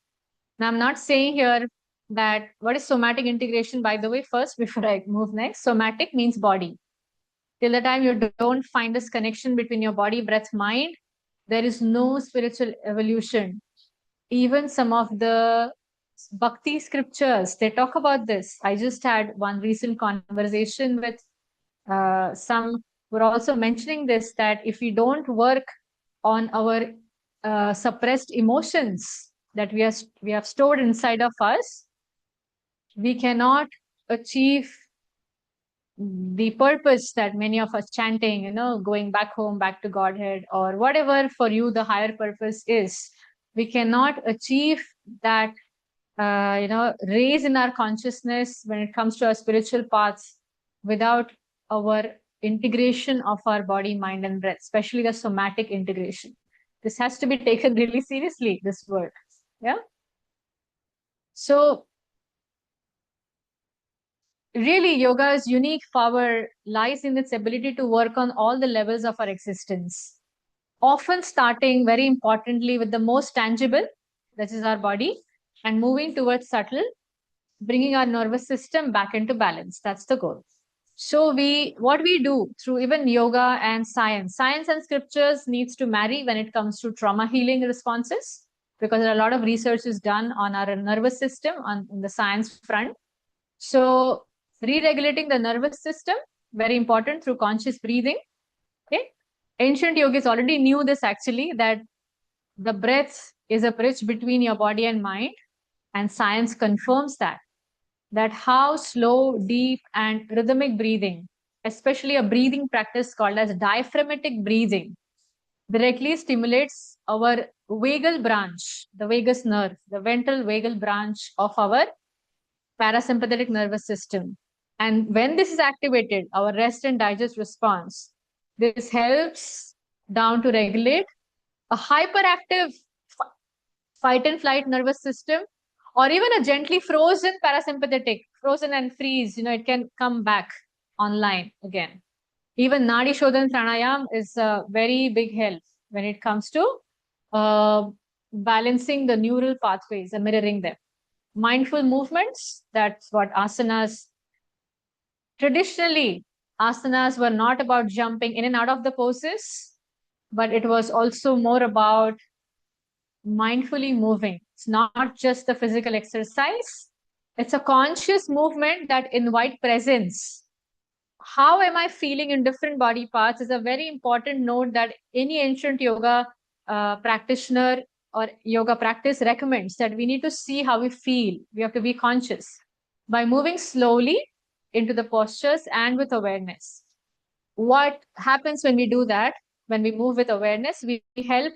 Now, I'm not saying here that what is somatic integration, by the way, first, before I move next. Somatic means body. Till the time you don't find this connection between your body, breath, mind, there is no spiritual evolution. Even some of the bhakti scriptures, they talk about this. I just had one recent conversation with some were also mentioning this, that if we don't work on our suppressed emotions that we have stored inside of us, we cannot achieve the purpose that many of us chanting, going back home, back to Godhead, or whatever for you the higher purpose is. We cannot achieve that, raise in our consciousness when it comes to our spiritual paths without our integration of our body, mind, and breath, especially the somatic integration. This has to be taken really seriously, this word. Yeah. So really, yoga's unique power lies in its ability to work on all the levels of our existence, often starting very importantly with the most tangible, that is our body, and moving towards subtle, bringing our nervous system back into balance. That's the goal. So what we do through even yoga and science and scriptures needs to marry when it comes to trauma healing responses, because a lot of research is done on our nervous system on the science front. So re-regulating the nervous system, very important through conscious breathing. Okay. Ancient yogis already knew this actually, that the breath is a bridge between your body and mind, and science confirms that how slow, deep, and rhythmic breathing, especially a breathing practice called as diaphragmatic breathing, directly stimulates our vagal branch, the vagus nerve, the ventral vagal branch of our parasympathetic nervous system. And when this is activated, our rest and digest response, this helps down to regulate a hyperactive fight and flight nervous system, or even a gently frozen parasympathetic, frozen and freeze, it can come back online again. Even Nadi Shodhan Pranayam is a very big help when it comes to balancing the neural pathways and mirroring them. Mindful movements, that's what asanas. Traditionally, asanas were not about jumping in and out of the poses, but it was also more about mindfully moving. It's not just the physical exercise, it's a conscious movement that invite presence. How am I feeling in different body parts is a very important note that any ancient yoga practitioner or yoga practice recommends, that we need to see how we feel. We have to be conscious by moving slowly into the postures and with awareness. What happens when we do that? When we move with awareness, we help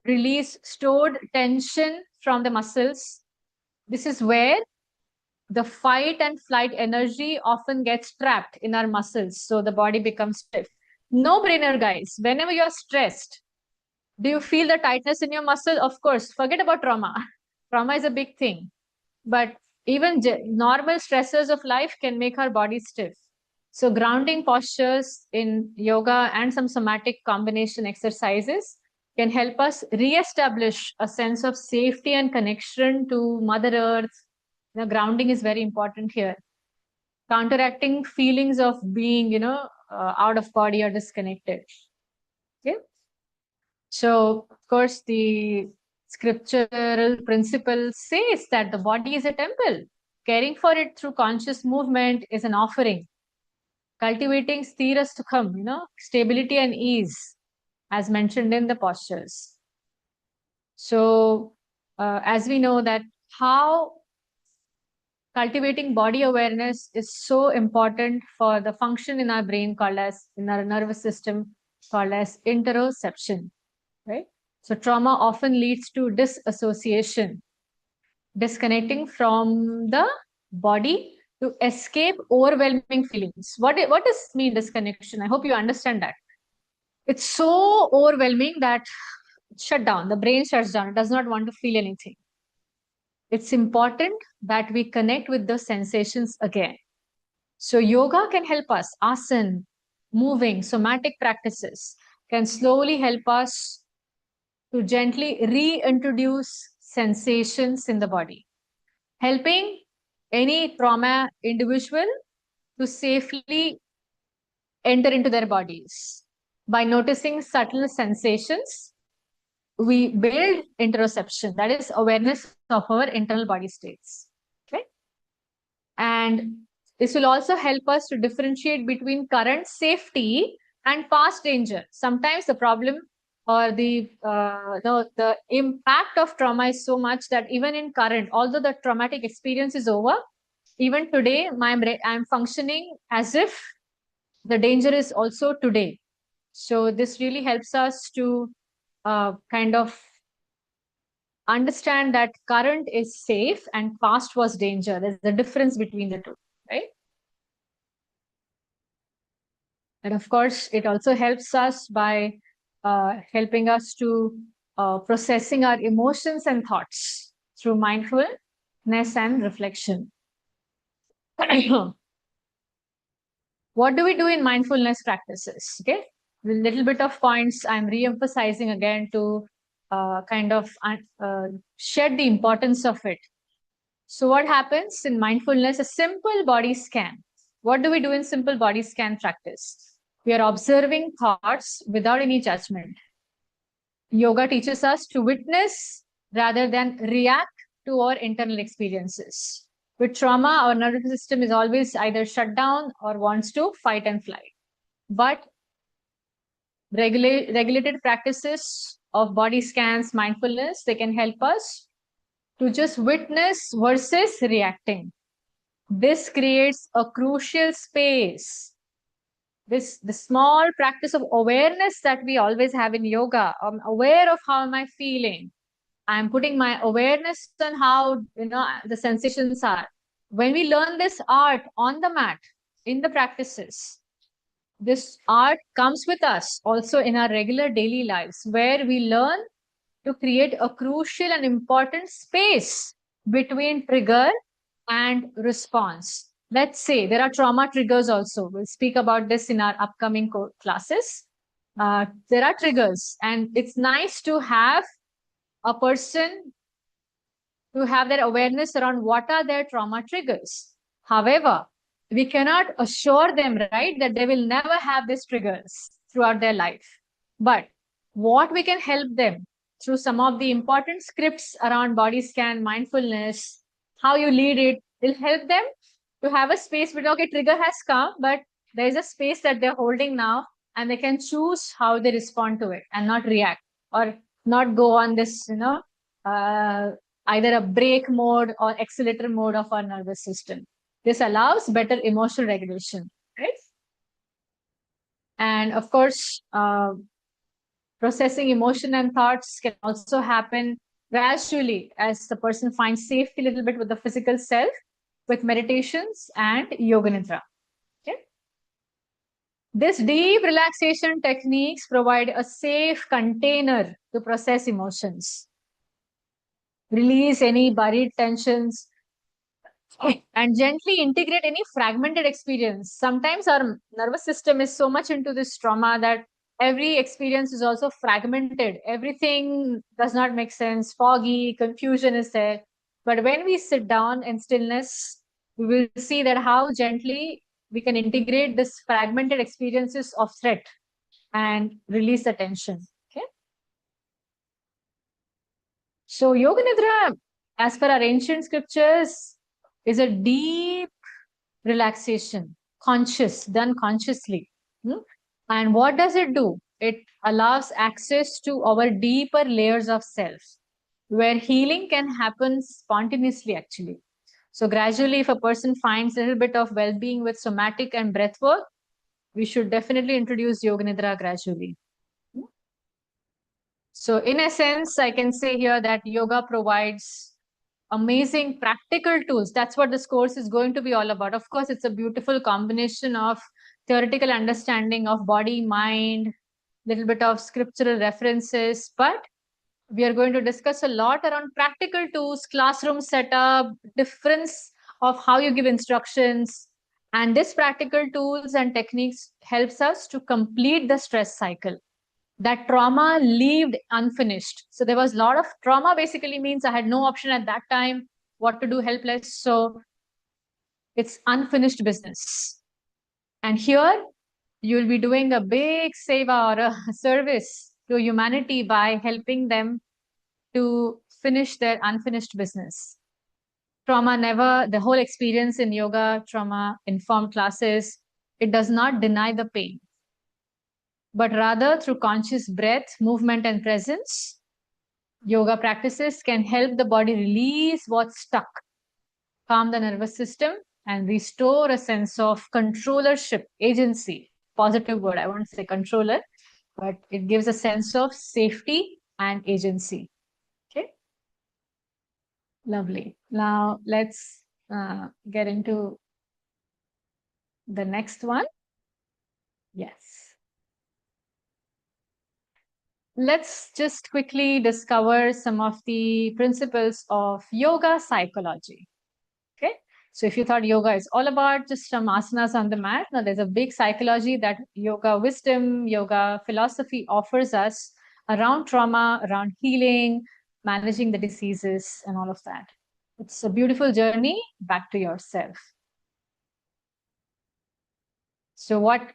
release stored tension from the muscles. This is where the fight and flight energy often gets trapped in our muscles, so the body becomes stiff. No brainer, guys. Whenever you're stressed, do you feel the tightness in your muscle? Of course, forget about trauma. Trauma is a big thing. But even normal stressors of life can make our body stiff. So grounding postures in yoga and some somatic combination exercises can help us re-establish a sense of safety and connection to Mother Earth. Grounding is very important here. Counteracting feelings of being, out of body or disconnected. Okay. So, of course, the scriptural principle says that the body is a temple. Caring for it through conscious movement is an offering. Cultivating sthira sukham, stability and ease, as mentioned in the postures. So, as we know that how cultivating body awareness is so important for the function in our brain called as, in our nervous system called as interoception, right? So trauma often leads to disassociation, disconnecting from the body to escape overwhelming feelings. What does mean disconnection? I hope you understand that. It's so overwhelming that shut down, the brain shuts down, it does not want to feel anything. It's important that we connect with the sensations again. So yoga can help us, asana, moving, somatic practices can slowly help us to gently reintroduce sensations in the body, helping any trauma individual to safely enter into their bodies. By noticing subtle sensations, we build interoception, that is awareness of our internal body states. Okay? And this will also help us to differentiate between current safety and past danger. Sometimes the problem or the impact of trauma is so much that even in current, although the traumatic experience is over, even today, I'm functioning as if the danger is also today. So this really helps us to kind of understand that current is safe and past was danger. There's a difference between the two, right? And of course, it also helps us by helping us to processing our emotions and thoughts through mindfulness and reflection. What do we do in mindfulness practices? Okay, a little bit of points I'm re-emphasizing again to kind of shed the importance of it. So what happens in mindfulness? A simple body scan. What do we do in simple body scan practice? We are observing thoughts without any judgment. Yoga teaches us to witness rather than react to our internal experiences. With trauma, our nervous system is always either shut down or wants to fight and flight. But regulated practices of body scans, mindfulness, they can help us to just witness versus reacting. This creates a crucial space. The small practice of awareness that we always have in yoga. I'm aware of how am I feeling. I'm putting my awareness on how the sensations are. When we learn this art on the mat, in the practices, this art comes with us also in our regular daily lives, where we learn to create a crucial and important space between trigger and response. Let's say there are trauma triggers also. We'll speak about this in our upcoming classes. there are triggers, and it's nice to have a person to have their awareness around what are their trauma triggers. However, we cannot assure them, right, that they will never have these triggers throughout their life. But what we can help them through some of the important scripts around body scan, mindfulness, how you lead it, will help them to have a space where, okay, trigger has come, but there is a space that they're holding now, and they can choose how they respond to it and not react or not go on this, either a brake mode or accelerator mode of our nervous system. This allows better emotional regulation, right? And of course, processing emotion and thoughts can also happen gradually as the person finds safety a little bit with the physical self, with meditations and yoga nidra. Okay? This deep relaxation techniques provide a safe container to process emotions, release any buried tensions, and gently integrate any fragmented experience. Sometimes our nervous system is so much into this trauma that every experience is also fragmented. Everything does not make sense, foggy, confusion is there. But when we sit down in stillness, we will see that how gently we can integrate this fragmented experiences of threat and release the tension. Okay. So Yoga Nidra, as per our ancient scriptures, is a deep relaxation, conscious, done consciously. And what does it do? It allows access to our deeper layers of self, where healing can happen spontaneously, actually. So gradually, if a person finds a little bit of well-being with somatic and breath work, we should definitely introduce Yoga Nidra gradually. So in essence, I can say here that yoga provides amazing practical tools. That's what this course is going to be all about. Of course, it's a beautiful combination of theoretical understanding of body, mind, little bit of scriptural references, but we are going to discuss a lot around practical tools, classroom setup, difference of how you give instructions. And this practical tools and techniques helps us to complete the stress cycle. That trauma lived unfinished. So there was a lot of trauma, basically means I had no option at that time, what to do, helpless. So it's unfinished business. And here you will be doing a big seva or a service to humanity by helping them to finish their unfinished business. Trauma never, the whole experience in yoga, trauma informed classes, it does not deny the pain, but rather through conscious breath, movement, and presence, yoga practices can help the body release what's stuck, calm the nervous system, and restore a sense of controllership, agency. Positive word, I won't say controller, but it gives a sense of safety and agency. Okay, lovely. Now let's get into the next one. Yes. Let's just quickly discover some of the principles of yoga psychology. Okay. So if you thought yoga is all about just some asanas on the mat, now there's a big psychology that yoga wisdom, yoga philosophy offers us around trauma, around healing, managing the diseases, and all of that. It's a beautiful journey back to yourself. So what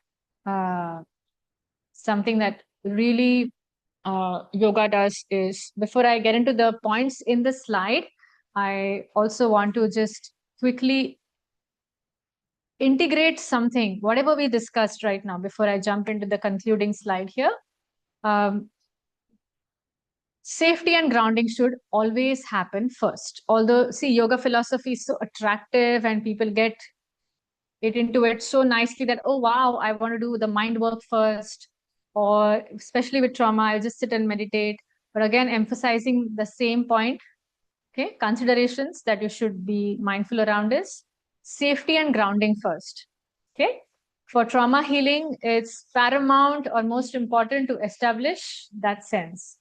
something that really yoga does is, before I get into the points in the slide, I also want to just quickly integrate something, whatever we discussed right now, before I jump into the concluding slide here. Safety and grounding should always happen first. Although, see, yoga philosophy is so attractive and people get it into it so nicely that, oh, wow, I want to do the mind work first. Or especially with trauma, I'll just sit and meditate. But again, emphasizing the same point, okay, considerations that you should be mindful around is safety and grounding first. Okay. For trauma healing, it's paramount or most important to establish that sense.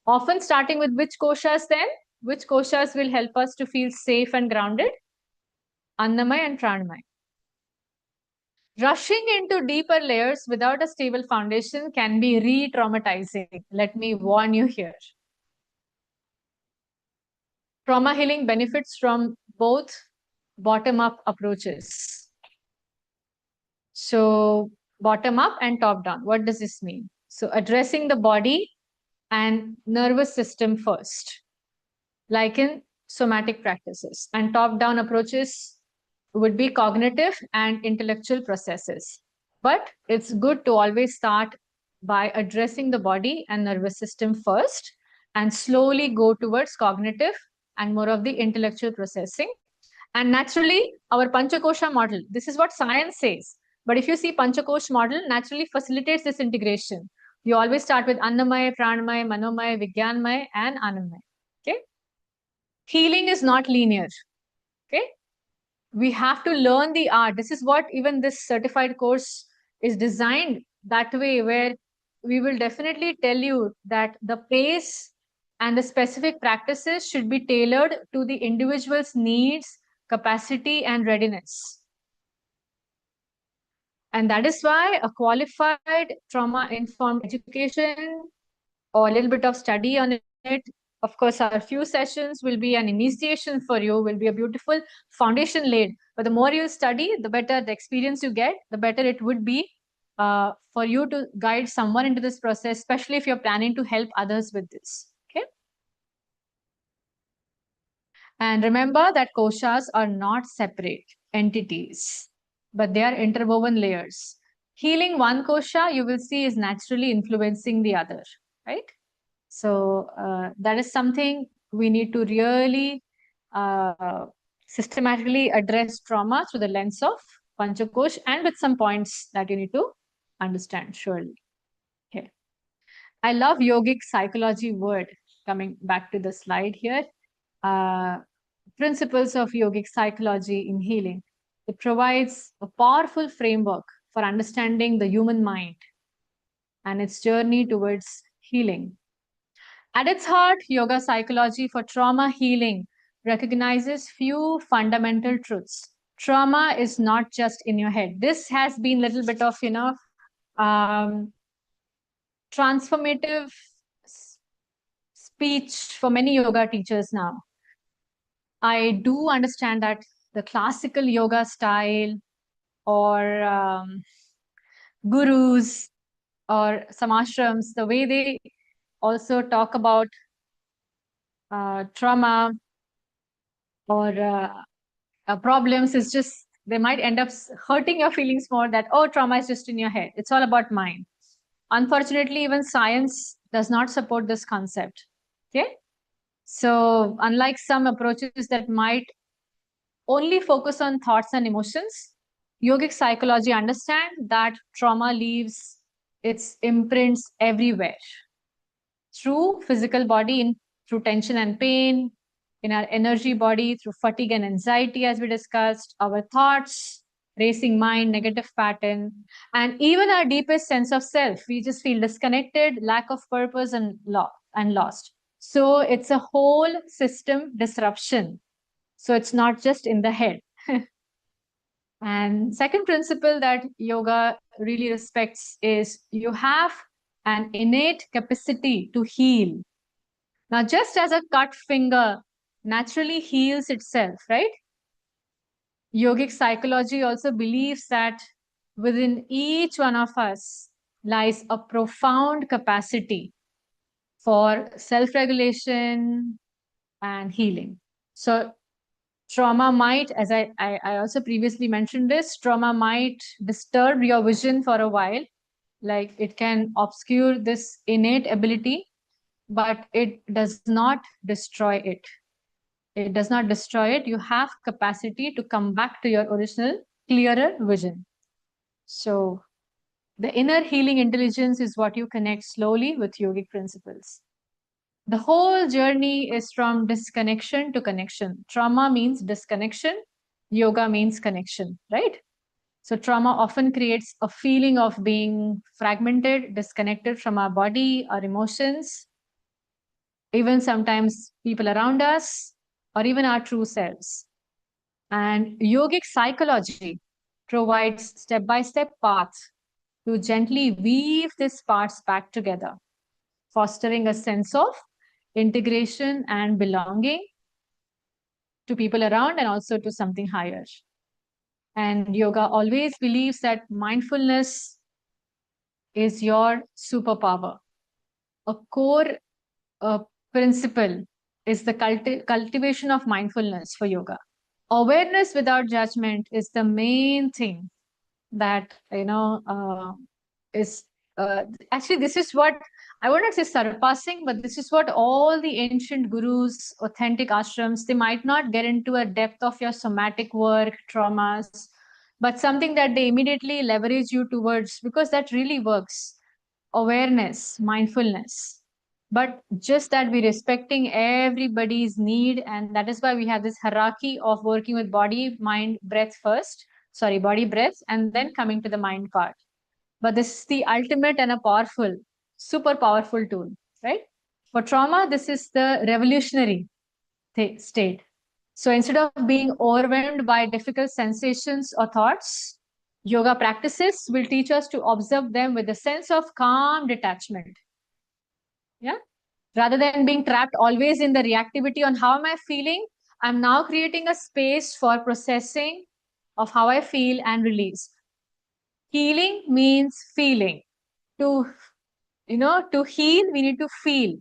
Often starting with which koshas then? Which koshas will help us to feel safe and grounded? Annamaya and Pranamaya. Rushing into deeper layers without a stable foundation can be re-traumatizing. Let me warn you here. Trauma healing benefits from both bottom-up approaches. So bottom-up and top-down. What does this mean? So addressing the body and nervous system first, like in somatic practices. And top-down approaches would be cognitive and intellectual processes. But it's good to always start by addressing the body and nervous system first and slowly go towards cognitive and more of the intellectual processing. And naturally, our Panchakosha model, this is what science says. But if you see Panchakosh model, naturally facilitates this integration. You always start with Annamaya, Pranamaya, Manomaya, Vigyanmaya, and Anandmaya. Okay. Healing is not linear. Okay. We have to learn the art. This is what even this certified course is designed that way, where we will definitely tell you that the pace and the specific practices should be tailored to the individual's needs, capacity, and readiness. And that is why a qualified trauma-informed education or a little bit of study on it. Of course, our few sessions will be an initiation for you, will be a beautiful foundation laid. But the more you study, the better the experience you get, the better it would be for you to guide someone into this process, especially if you're planning to help others with this. Okay. And remember that koshas are not separate entities, but they are interwoven layers. Healing one kosha, you will see, is naturally influencing the other, right? So that is something we need to really systematically address trauma through the lens of Panchakosh and with some points that you need to understand, surely. Okay. I love yogic psychology word, coming back to the slide here. Principles of yogic psychology in healing. It provides a powerful framework for understanding the human mind and its journey towards healing. At its heart, yoga psychology for trauma healing recognizes few fundamental truths. Trauma is not just in your head. This has been a little bit of, transformative speech for many yoga teachers now. I do understand that the classical yoga style or gurus or some ashrams, the way they also talk about trauma or problems is just, they might end up hurting your feelings more, that, oh, trauma is just in your head. It's all about mind. Unfortunately, even science does not support this concept. Okay. So unlike some approaches that might only focus on thoughts and emotions, yogic psychology understands that trauma leaves its imprints everywhere, through physical body, through tension and pain, in our energy body, through fatigue and anxiety, as we discussed, our thoughts, racing mind, negative pattern, and even our deepest sense of self. We just feel disconnected, lack of purpose, and lost. So it's a whole system disruption. So it's not just in the head. And second principle that yoga really respects is you have an innate capacity to heal. Now, just as a cut finger naturally heals itself, right? Yogic psychology also believes that within each one of us lies a profound capacity for self-regulation and healing. So trauma might, as I also previously mentioned this, trauma might disturb your vision for a while. Like it can obscure this innate ability, but it does not destroy it. It does not destroy it. You have capacity to come back to your original, clearer vision. So the inner healing intelligence is what you connect slowly with yogic principles. The whole journey is from disconnection to connection. Trauma means disconnection. Yoga means connection, right? So trauma often creates a feeling of being fragmented, disconnected from our body, our emotions, even sometimes people around us, or even our true selves. And yogic psychology provides step-by-step path to gently weave these parts back together, fostering a sense of integration and belonging to people around and also to something higher. And yoga always believes that mindfulness is your superpower. A core principle is the cultivation of mindfulness for yoga. Awareness without judgment is the main thing that is actually, this is what I would not say surpassing, but this is what all the ancient gurus, authentic ashrams, they might not get into a depth of your somatic work, traumas, but something that they immediately leverage you towards, because that really works. Awareness, mindfulness, but just that we're respecting everybody's need, and that is why we have this hierarchy of working with body, mind, breath first. Sorry, body, breath, and then coming to the mind part. But this is the ultimate and a powerful, super powerful tool, right? For trauma, this is the revolutionary state. So instead of being overwhelmed by difficult sensations or thoughts, yoga practices will teach us to observe them with a sense of calm detachment. Yeah. Rather than being trapped always in the reactivity on how am I feeling, I'm now creating a space for processing of how I feel and release. Healing means feeling. To heal, we need to feel.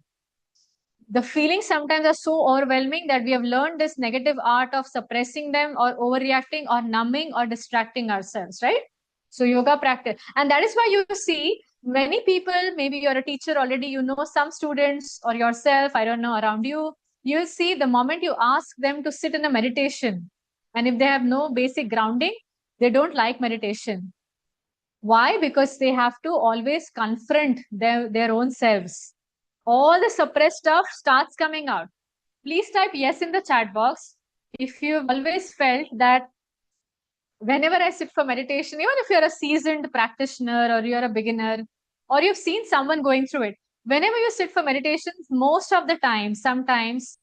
The feelings sometimes are so overwhelming that we have learned this negative art of suppressing them or overreacting or numbing or distracting ourselves, right? So yoga practice. And that is why you see many people, maybe you're a teacher already, you know some students or yourself, I don't know, around you, you'll see the moment you ask them to sit in a meditation, and if they have no basic grounding, they don't like meditation. Why? Because they have to always confront their own selves. All the suppressed stuff starts coming out. Please type yes in the chat box if you've always felt that whenever I sit for meditation, even if you're a seasoned practitioner or you're a beginner or you've seen someone going through it, whenever you sit for meditation, most of the time, sometimes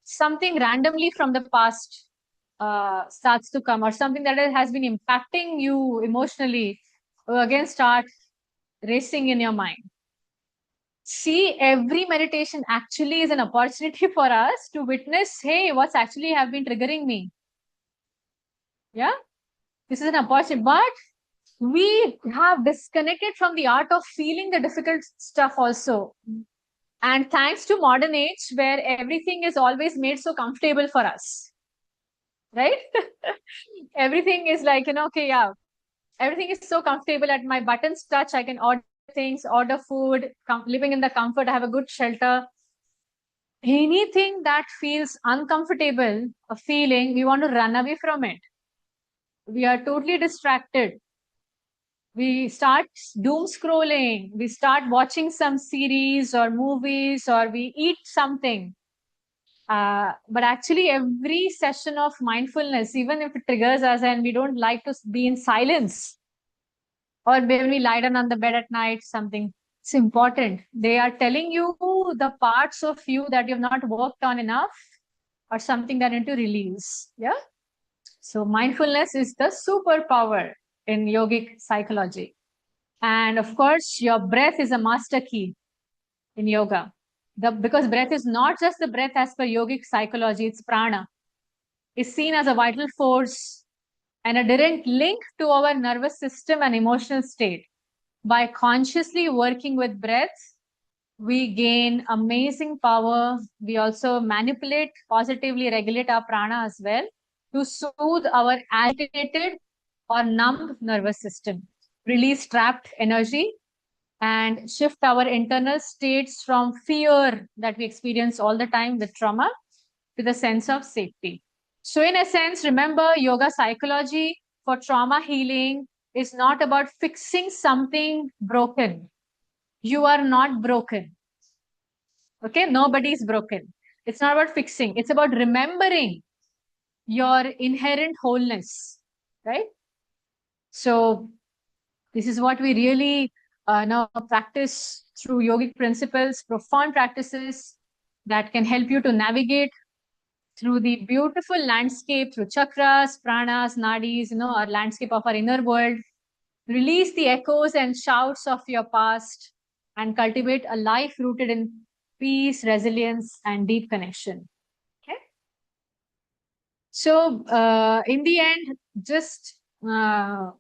something randomly from the past starts to come, or something that has been impacting you emotionally again start racing in your mind. See, every meditation actually is an opportunity for us to witness, hey, what's actually have been triggering me. Yeah, this is an opportunity, but we have disconnected from the art of feeling the difficult stuff also. And thanks to modern age, where everything is always made so comfortable for us, right? Everything is like, okay, yeah, everything is so comfortable at my button's touch. I can order things, order food, living in the comfort, I have a good shelter. Anything that feels uncomfortable, a feeling, we want to run away from it. We are totally distracted. We start doom scrolling. We start watching some series or movies, or we eat something. But actually, every session of mindfulness, even if it triggers us and we don't like to be in silence, or when we lie down on the bed at night, something, it's important. They are telling you the parts of you that you've not worked on enough, or something that you need to release. Yeah. So mindfulness is the superpower in yogic psychology. And of course, your breath is a master key in yoga. Because breath is not just the breath as per yogic psychology, it's prana. It's seen as a vital force and a direct link to our nervous system and emotional state. By consciously working with breath, we gain amazing power. We also manipulate, positively regulate our prana as well to soothe our agitated or numb nervous system, release trapped energy, and shift our internal states from fear that we experience all the time with trauma to the sense of safety. So, in a sense, remember, yoga psychology for trauma healing is not about fixing something broken. You are not broken. Okay, nobody is broken. It's not about fixing, it's about remembering your inherent wholeness, right? So, this is what we really now practice through yogic principles, profound practices that can help you to navigate through the beautiful landscape, through chakras, pranas, nadis, our landscape of our inner world. Release the echoes and shouts of your past and cultivate a life rooted in peace, resilience, and deep connection. Okay. So, in the end, just a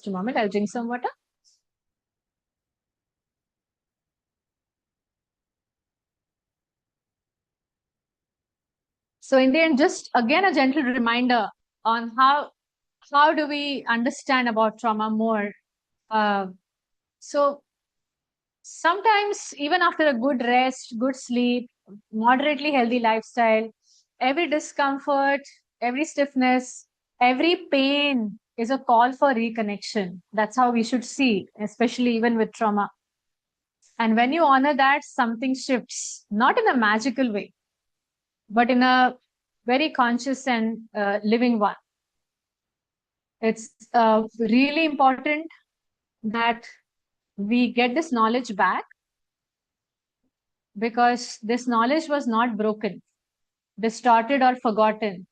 moment, I'll drink some water. So in the end, just again a gentle reminder on how do we understand about trauma more. So sometimes even after a good rest, good sleep, moderately healthy lifestyle, every discomfort, every stiffness, every pain is a call for reconnection. That's how we should see, especially even with trauma. And when you honor that, something shifts, not in a magical way, but in a very conscious and living one. It's really important that we get this knowledge back, because this knowledge was not broken, distorted, or forgotten.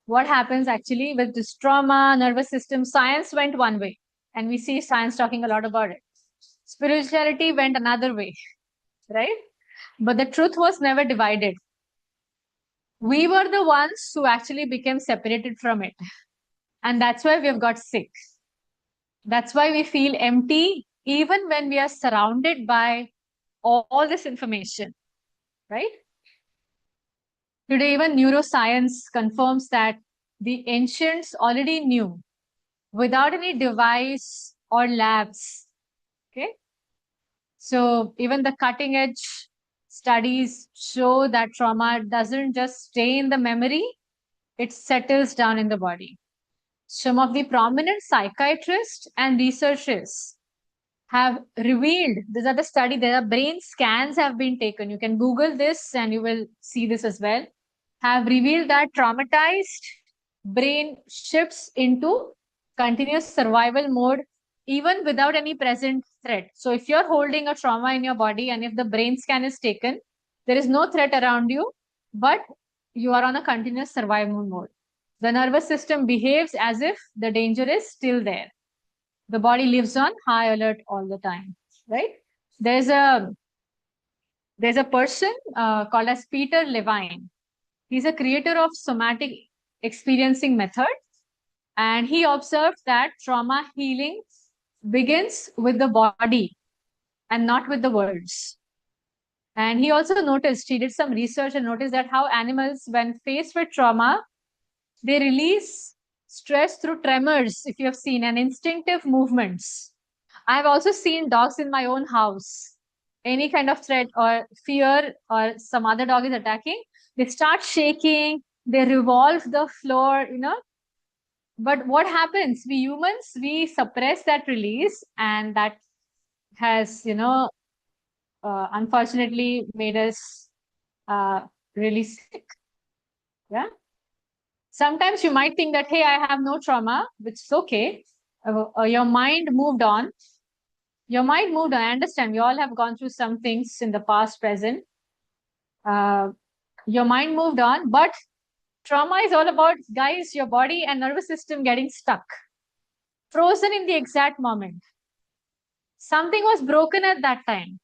What happens actually with this trauma, nervous system, science went one way, and we see science talking a lot about it. Spirituality went another way, right? But the truth was never divided. We were the ones who actually became separated from it. And that's why we've got sick. That's why we feel empty, even when we are surrounded by all this information, right? Today, even neuroscience confirms that the ancients already knew without any device or labs. Okay. So even the cutting edge studies show that trauma doesn't just stay in the memory, it settles down in the body. Some of the prominent psychiatrists and researchers have revealed, these are the study, there are brain scans have been taken. You can Google this and you will see this as well. Have revealed that traumatized brain shifts into continuous survival mode even without any present threat. So if you're holding a trauma in your body and if the brain scan is taken, there is no threat around you, but you are on a continuous survival mode. The nervous system behaves as if the danger is still there. The body lives on high alert all the time, right? There's a person called as Peter Levine. He's a creator of Somatic Experiencing method, and he observed that trauma healing begins with the body and not with the words. And he also noticed, he did some research and noticed that how animals, when faced with trauma, they release stress through tremors, if you have seen, and instinctive movements. I've also seen dogs in my own house. Any kind of threat or fear or some other dog is attacking, they start shaking, they revolve the floor, But what happens? We humans, we suppress that release, and that has, unfortunately made us really sick. Yeah. Sometimes you might think that, hey, I have no trauma, which is okay. Your mind moved on. Your mind moved on. I understand. We all have gone through some things in the past, present. Your mind moved on, but trauma is all about, guys, your body and nervous system getting stuck, frozen in the exact moment. Something was broken at that time.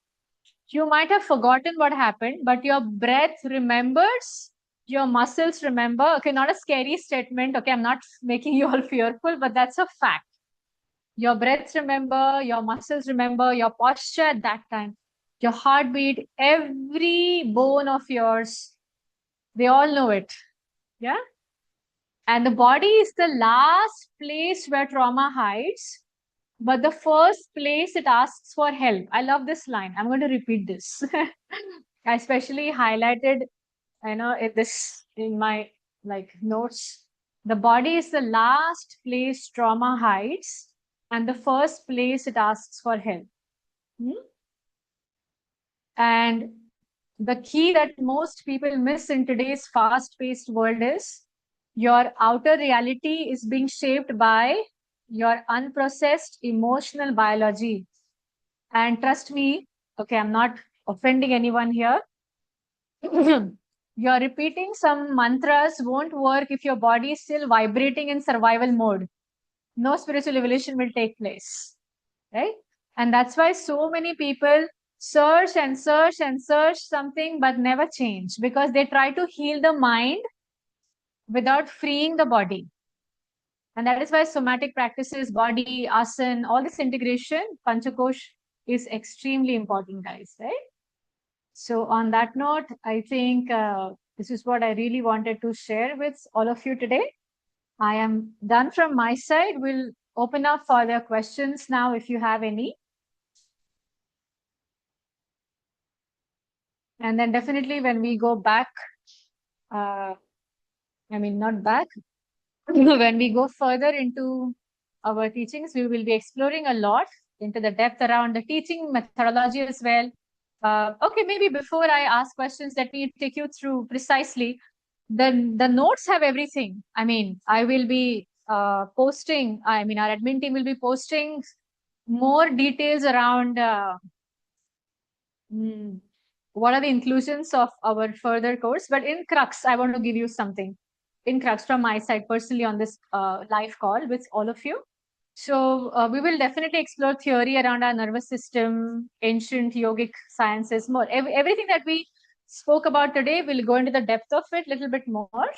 You might have forgotten what happened, but your breath remembers, your muscles remember. Okay, not a scary statement. Okay, I'm not making you all fearful, but that's a fact. Your breath remember, your muscles remember, your posture at that time, your heartbeat, every bone of yours, they all know it. Yeah. And the body is the last place where trauma hides, but the first place it asks for help. I love this line. I'm going to repeat this. I especially highlighted, in my notes. The body is the last place trauma hides, and the first place it asks for help. And the key that most people miss in today's fast-paced world is your outer reality is being shaped by your unprocessed emotional biology. And trust me, okay, I'm not offending anyone here. You're repeating some mantras won't work if your body is still vibrating in survival mode. No spiritual evolution will take place, right? And that's why so many people search and search and search something but never change, because they try to heal the mind without freeing the body. And that is why somatic practices, body, asana, all this integration, Panchakosh, is extremely important, guys, right? So on that note, I think this is what I really wanted to share with all of you today. I am done from my side. We'll open up for the questions now if you have any. And then definitely when we go back, not back, when we go further into our teachings, we will be exploring a lot into the depth around the teaching methodology as well. Okay, maybe before I ask questions, let me take you through precisely. The notes have everything. I will be posting, our admin team will be posting more details around what are the inclusions of our further course. But in crux, I want to give you something in crux from my side personally on this live call with all of you. So we will definitely explore theory around our nervous system, ancient yogic sciences, more. Everything that we spoke about today, we'll go into the depth of it a little bit more.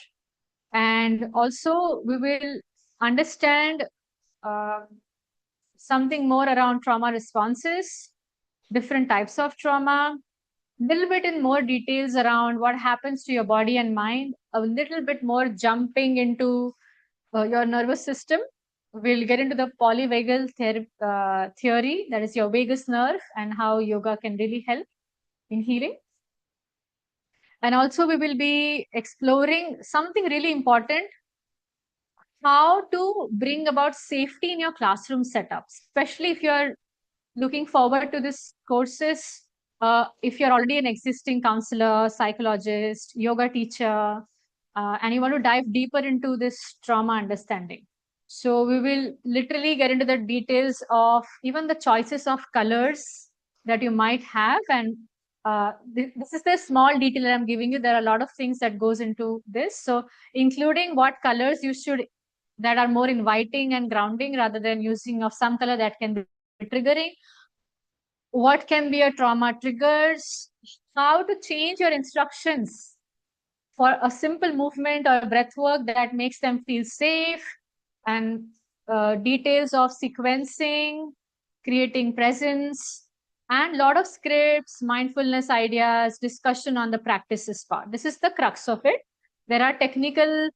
And also we will understand uh, something more around trauma responses, different types of trauma, little bit in more details around what happens to your body and mind, a little bit more jumping into your nervous system. We'll get into the polyvagal theory, that is your vagus nerve, and how yoga can really help in healing. And also we will be exploring something really important, how to bring about safety in your classroom setup, especially if you're looking forward to this courses. If you're already an existing counselor, psychologist, yoga teacher, and you want to dive deeper into this trauma understanding. So we will literally get into the details of even the choices of colors that you might have. And this is the small detail that I'm giving you. There are a lot of things that goes into this. So including what colors you should, that are more inviting and grounding rather than using of some color that can be triggering. What can be a trauma triggers, how to change your instructions for a simple movement or breath work that makes them feel safe, and details of sequencing, creating presence, and lot of scripts, mindfulness ideas, discussion on the practices part. This is the crux of it. There are technical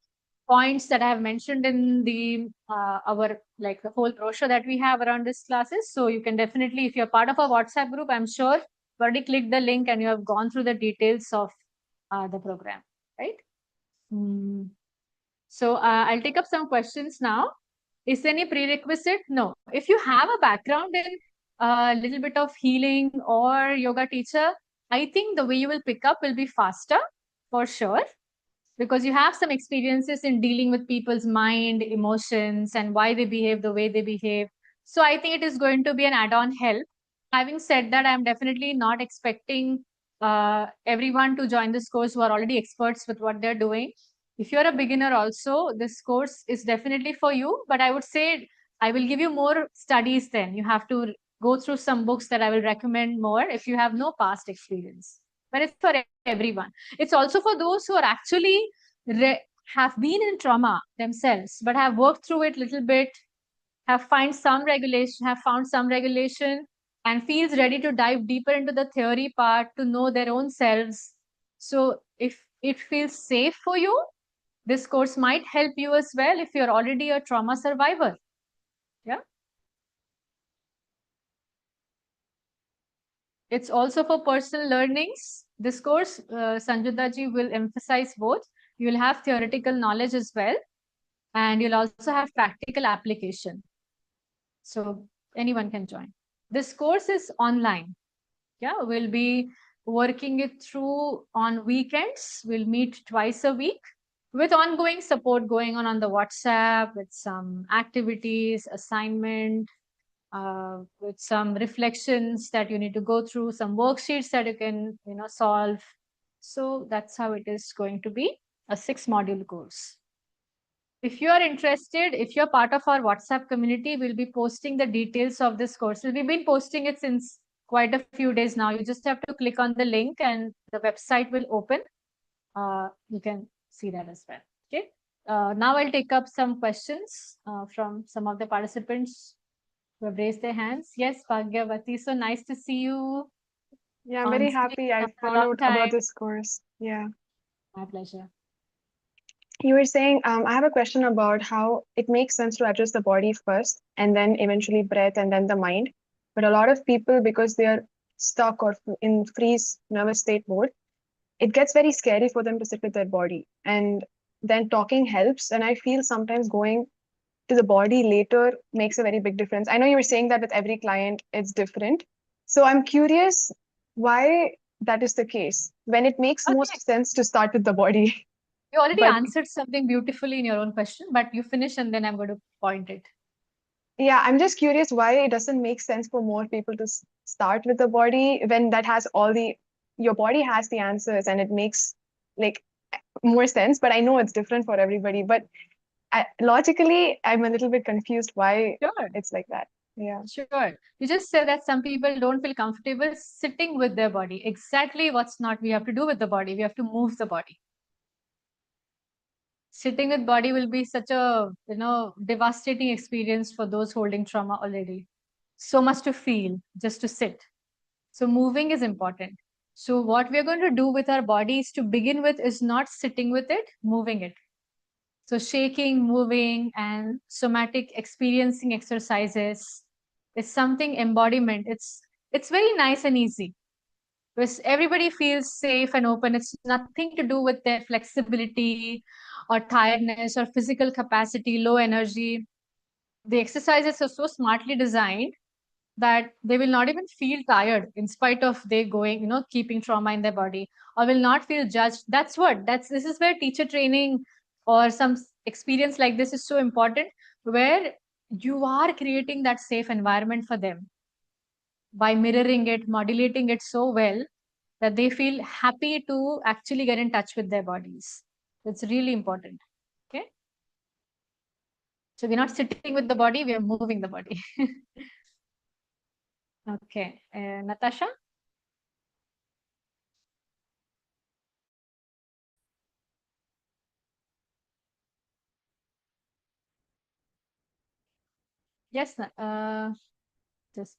points that I have mentioned in the our like the whole brochure that we have around these classes. So you can definitely, if you're part of our WhatsApp group, I'm sure you've already clicked the link and you have gone through the details of the program, right? So I'll take up some questions now. Is there any prerequisite? No. If you have a background in a little bit of healing or yoga teacher, I think the way you will pick up will be faster for sure, because you have some experiences in dealing with people's mind, emotions, and why they behave the way they behave. So I think it is going to be an add-on help. Having said that, I'm definitely not expecting everyone to join this course who are already experts with what they're doing. If you're a beginner also, this course is definitely for you, but I would say I will give you more studies then. You have to go through some books that I will recommend more if you have no past experience. But it's for everyone. It's also for those who are actually have been in trauma themselves, but have worked through it a little bit, have found some regulation, and feels ready to dive deeper into the theory part to know their own selves. So if it feels safe for you, this course might help you as well if you're already a trauma survivor. Yeah. It's also for personal learnings. This course, Sanjuda ji will emphasize both. You'll have theoretical knowledge as well, and you'll also have practical application. So anyone can join. This course is online. Yeah, we'll be working it through on weekends. We'll meet twice a week with ongoing support going on the WhatsApp, with some activities, assignment, with some reflections that you need to go through, some worksheets that you can, solve. So that's how it is going to be, a 6-module course. If you are interested, if you're part of our WhatsApp community, we'll be posting the details of this course. We've been posting it since quite a few days now. You just have to click on the link and the website will open. You can see that as well. Okay. Now I'll take up some questions from some of the participants who have raised their hands. Yes, Bhagyavati, so nice to see you. Yeah, I'm very happy I found out about this course. Yeah. My pleasure. You were saying, I have a question about how it makes sense to address the body first and then eventually breath and then the mind. But a lot of people, because they are stuck or in freeze nervous state mode, it gets very scary for them to sit with their body. And then talking helps. And I feel sometimes going to the body later makes a very big difference. I know you were saying that with every client, it's different. So I'm curious why that is the case when it makes most sense to start with the body. You already But answered something beautifully in your own question, but you finish and then I'm going to point it. yeah, I'm just curious why it doesn't make sense for more people to start with the body when that has your body has the answers and it makes like more sense. But I know it's different for everybody. But logically, I'm a little bit confused why Sure. it's like that. Yeah. Sure. You just said that some people don't feel comfortable sitting with their body. Exactly what's not we have to do with the body. We have to move the body. Sitting with body will be such a, devastating experience for those holding trauma already. So much to feel just to sit. So moving is important. So what we're going to do with our body is to begin with is not sitting with it, moving it. So shaking, moving, and somatic experiencing exercises is something embodiment. It's very nice and easy. Because everybody feels safe and open. It's nothing to do with their flexibility or tiredness or physical capacity, low energy. The exercises are so smartly designed that they will not even feel tired in spite of they going, keeping trauma in their body, or will not feel judged. This is where teacher training or some experience like this is so important, where you are creating that safe environment for them by mirroring it, modulating it so well that they feel happy to actually get in touch with their bodies. It's really important. Okay. So we're not sitting with the body, we are moving the body. Okay. Natasha? Yes. Just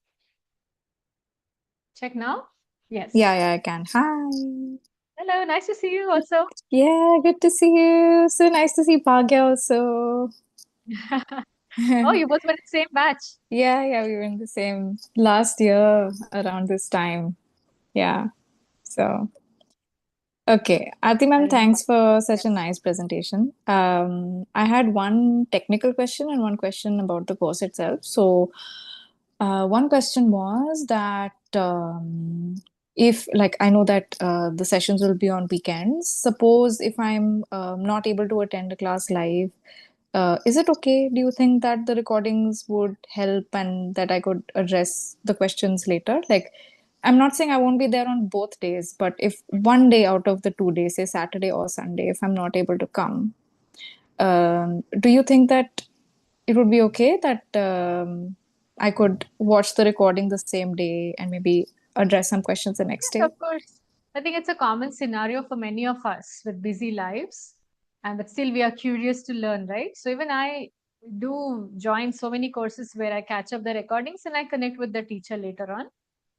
check now. Yes. Yeah, I can. Hi. Hello. Nice to see you also. Yeah, good to see you. So nice to see Bhagya also. Oh, you both were in the same batch. Yeah, we were in the same last year around this time. Yeah. So, okay. Aarti I ma'am, remember. thanks for such a Yes. nice presentation. I had one technical question and one question about the course itself. So, one question was that if, like, I know that the sessions will be on weekends. Suppose if I'm not able to attend a class live, is it okay? Do you think that the recordings would help and that I could address the questions later? Like, I'm not saying I won't be there on both days, but if one day out of the 2 days, say Saturday or Sunday, if I'm not able to come, do you think that it would be okay that I could watch the recording the same day and maybe address some questions the next Yes, day? of course. I think it's a common scenario for many of us with busy lives, and but still we are curious to learn, right? So even I do join so many courses where I catch up the recordings and I connect with the teacher later on.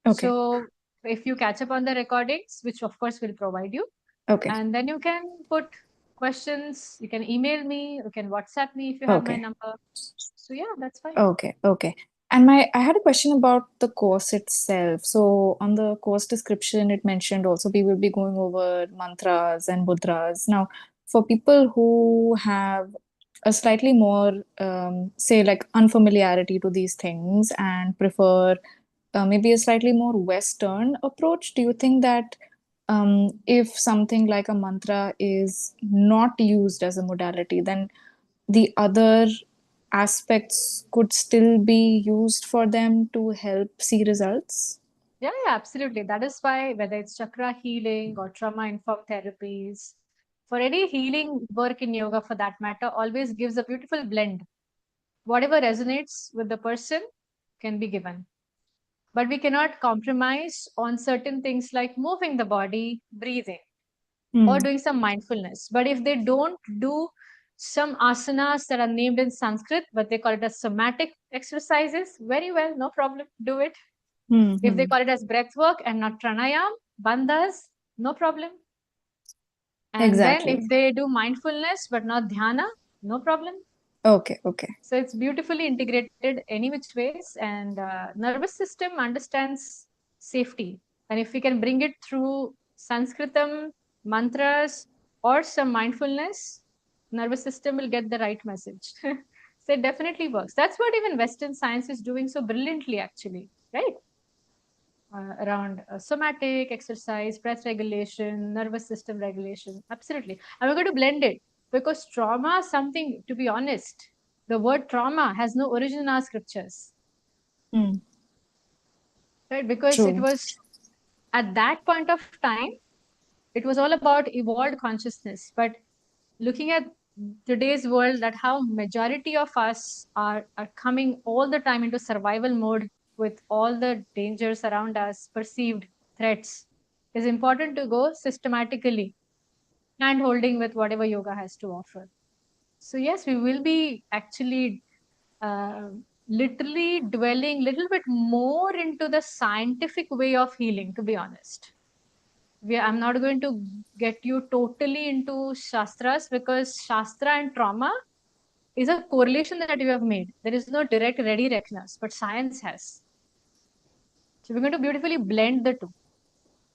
Okay. So if you catch up on the recordings, which of course will provide you, Okay. and then you can put questions, you can email me, you can WhatsApp me if you have my Okay. number. So yeah, that's fine. Okay. And I had a question about the course itself. So on the course description, it mentioned also we will be going over mantras and mudras. Now, for people who have a slightly more, say, like unfamiliarity to these things and prefer maybe a slightly more Western approach, do you think that if something like a mantra is not used as a modality, then the other aspects could still be used for them to help see results? Yeah, absolutely. That is why whether it's chakra healing or trauma-informed therapies, for any healing work in yoga for that matter, always gives a beautiful blend. Whatever resonates with the person can be given. But we cannot compromise on certain things like moving the body, breathing, or doing some mindfulness. But if they don't do some asanas that are named in Sanskrit, but they call it as somatic exercises, very well, no problem, do it. If they call it as breath work and not pranayam, bandhas, no problem. And then if Exactly. they do mindfulness but not dhyana, no problem. Okay. So it's beautifully integrated any which ways, and nervous system understands safety. And if we can bring it through Sanskritam, mantras, or some mindfulness, nervous system will get the right message. So it definitely works. That's what even Western science is doing so brilliantly, actually, right? Around somatic exercise, breath regulation, nervous system regulation. Absolutely. And we're going to blend it because trauma, something, to be honest, the word trauma has no origin in our scriptures, right? Because it True. was at that point of time, it was all about evolved consciousness. But looking at today's world, that how majority of us are coming all the time into survival mode with all the dangers around us, perceived threats, is important to go systematically and holding with whatever yoga has to offer. So yes, we will be actually uh, literally dwelling a little bit more into the scientific way of healing, to be honest. I'm not going to get you totally into Shastras because Shastra and trauma is a correlation that you have made. There is no direct ready reckoners, but science has. So we're going to beautifully blend the two,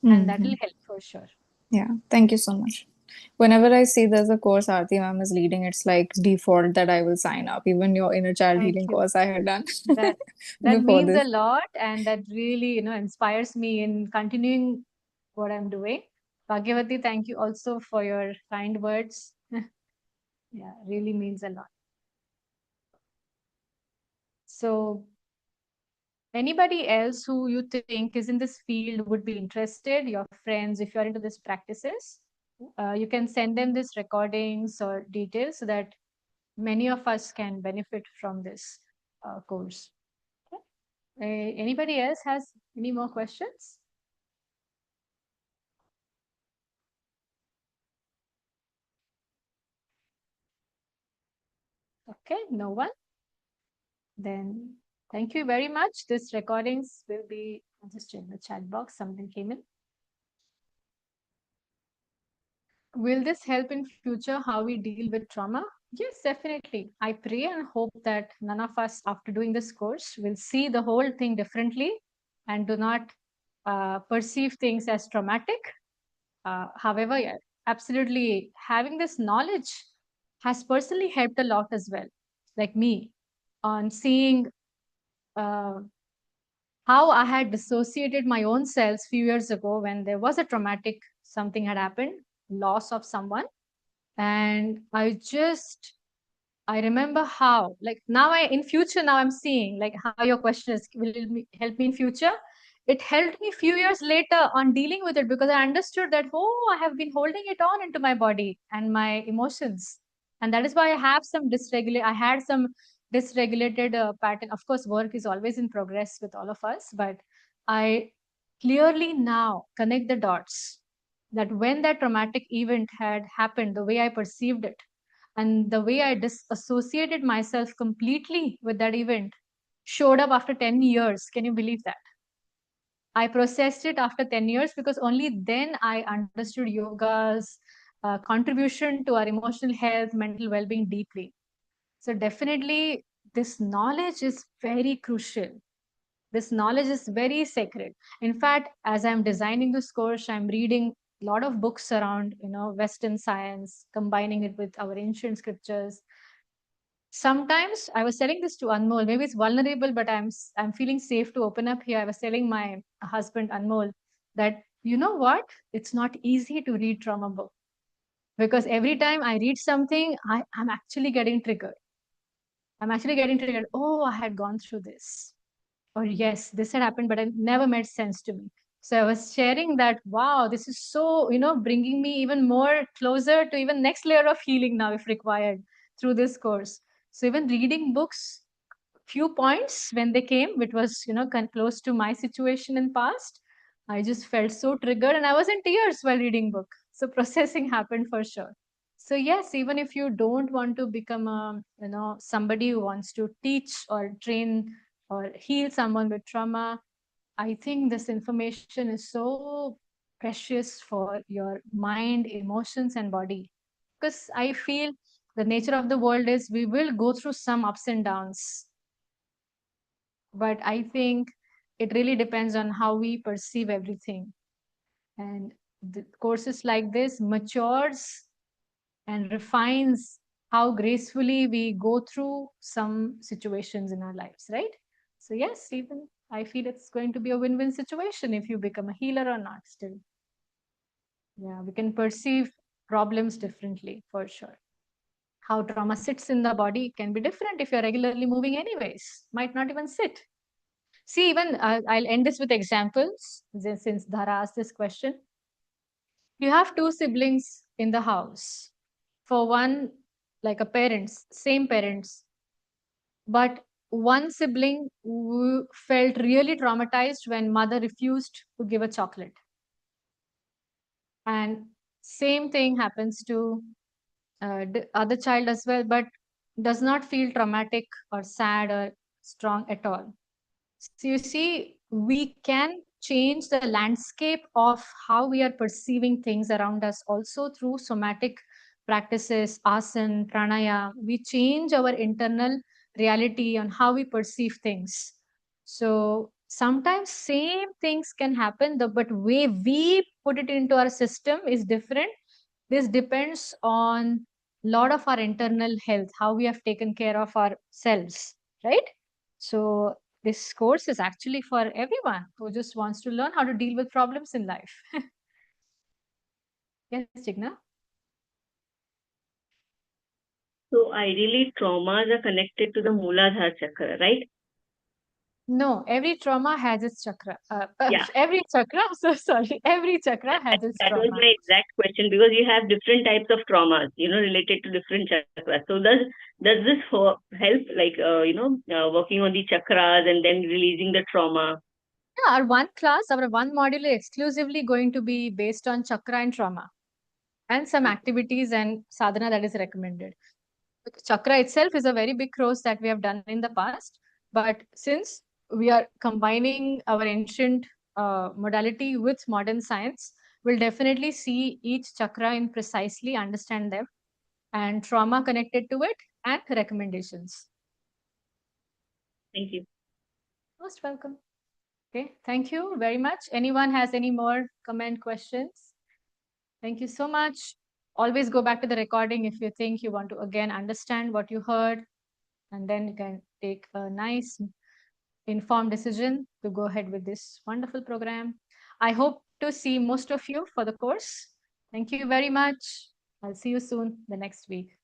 and that will help for sure. Yeah. Thank you so much. Whenever I see there's a course Aarti ma'am is leading, it's like default that I will sign up. Even your inner child Thank healing you. course I had done That before means a this. lot, and that really inspires me in continuing what I'm doing. Bhagavati, thank you also for your kind words. Yeah, really means a lot. So anybody else who you think is in this field would be interested, your friends, if you're into these practices, you can send them these recordings or details so that many of us can benefit from this course. Okay. Anybody else has any more questions? Okay, no one? Then thank you very much. This recordings will be, I'll just check the chat box, something came in. Will this help in future how we deal with trauma? Yes, definitely. I pray and hope that none of us, after doing this course, will see the whole thing differently and do not perceive things as traumatic. However, yeah, absolutely, having this knowledge has personally helped a lot as well. Like me, on seeing uh, how I had dissociated my own selves few years ago when there was a traumatic something had happened, loss of someone. And I remember how, like now in future, now I'm seeing like how your question is, will it help me in future? It helped me few years later on dealing with it because I understood that, oh, I have been holding it on into my body and my emotions. And that is why I had some dysregulated pattern. Of course, work is always in progress with all of us, but I clearly now connect the dots that when that traumatic event had happened, the way I perceived it, and the way I disassociated myself completely with that event showed up after 10 years. Can you believe that? I processed it after 10 years because only then I understood yoga's contribution to our emotional health, mental well being deeply. So, definitely, this knowledge is very crucial. This knowledge is very sacred. In fact, as I'm designing this course, I'm reading a lot of books around Western science, combining it with our ancient scriptures. Sometimes I was telling this to Anmol, maybe it's vulnerable, but I'm feeling safe to open up here. I was telling my husband Anmol that, you know what, it's not easy to read trauma book because every time I read something, I'm actually getting triggered. I'm actually getting triggered. Oh, I had gone through this. or yes, this had happened, but it never made sense to me. So I was sharing that, wow, this is so, bringing me even more closer to even next layer of healing now, if required, through this course. So even reading books, few points when they came, which was, close to my situation in past, I just felt so triggered and I was in tears while reading book. So processing happened for sure. So yes, even if you don't want to become a, somebody who wants to teach or train or heal someone with trauma, I think this information is so precious for your mind, emotions, and body. Because I feel the nature of the world is we will go through some ups and downs. But I think it really depends on how we perceive everything. And the courses like this matures and refines how gracefully we go through some situations in our lives, right? So yes, even I feel it's going to be a win-win situation if you become a healer or not still. Yeah, we can perceive problems differently for sure. How trauma sits in the body can be different if you're regularly moving anyways. Might not even sit. See, even I'll end this with examples since Dhara asked this question. You have two siblings in the house. For one, like a parents, same parents, but one sibling who felt really traumatized when mother refused to give a chocolate. And same thing happens to the other child as well, but does not feel traumatic or sad or strong at all. So you see, we can change the landscape of how we are perceiving things around us also through somatic practices, asana, pranaya. We change our internal reality on how we perceive things. So sometimes same things can happen, but way we put it into our system is different. This depends on a lot of our internal health, how we have taken care of ourselves, right? So this course is actually for everyone who just wants to learn how to deal with problems in life. Yes, Jigna? So ideally, traumas are connected to the Mooladhara chakra, right? No, every trauma has its chakra. Yeah. Every chakra, so sorry, every chakra has its That was trauma. my exact question, because you have different types of traumas, related to different chakras. So does this help, like, working on the chakras and then releasing the trauma? Yeah, our one class, our one module is exclusively going to be based on chakra and trauma and some activities and sadhana that is recommended. Chakra itself is a very big course that we have done in the past. But since we are combining our ancient modality with modern science, we'll definitely see each chakra and precisely understand them and trauma connected to it and recommendations. Thank you. Most welcome. Okay, thank you very much. Anyone has any more comment, questions? Thank you so much. Always go back to the recording if you think you want to again understand what you heard, and then you can take a nice informed decision to go ahead with this wonderful program. I hope to see most of you for the course. Thank you very much. I'll see you soon the next week.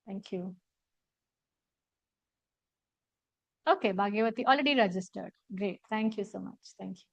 Thank you. Okay, Bhagavati already registered. Great. Thank you so much. Thank you.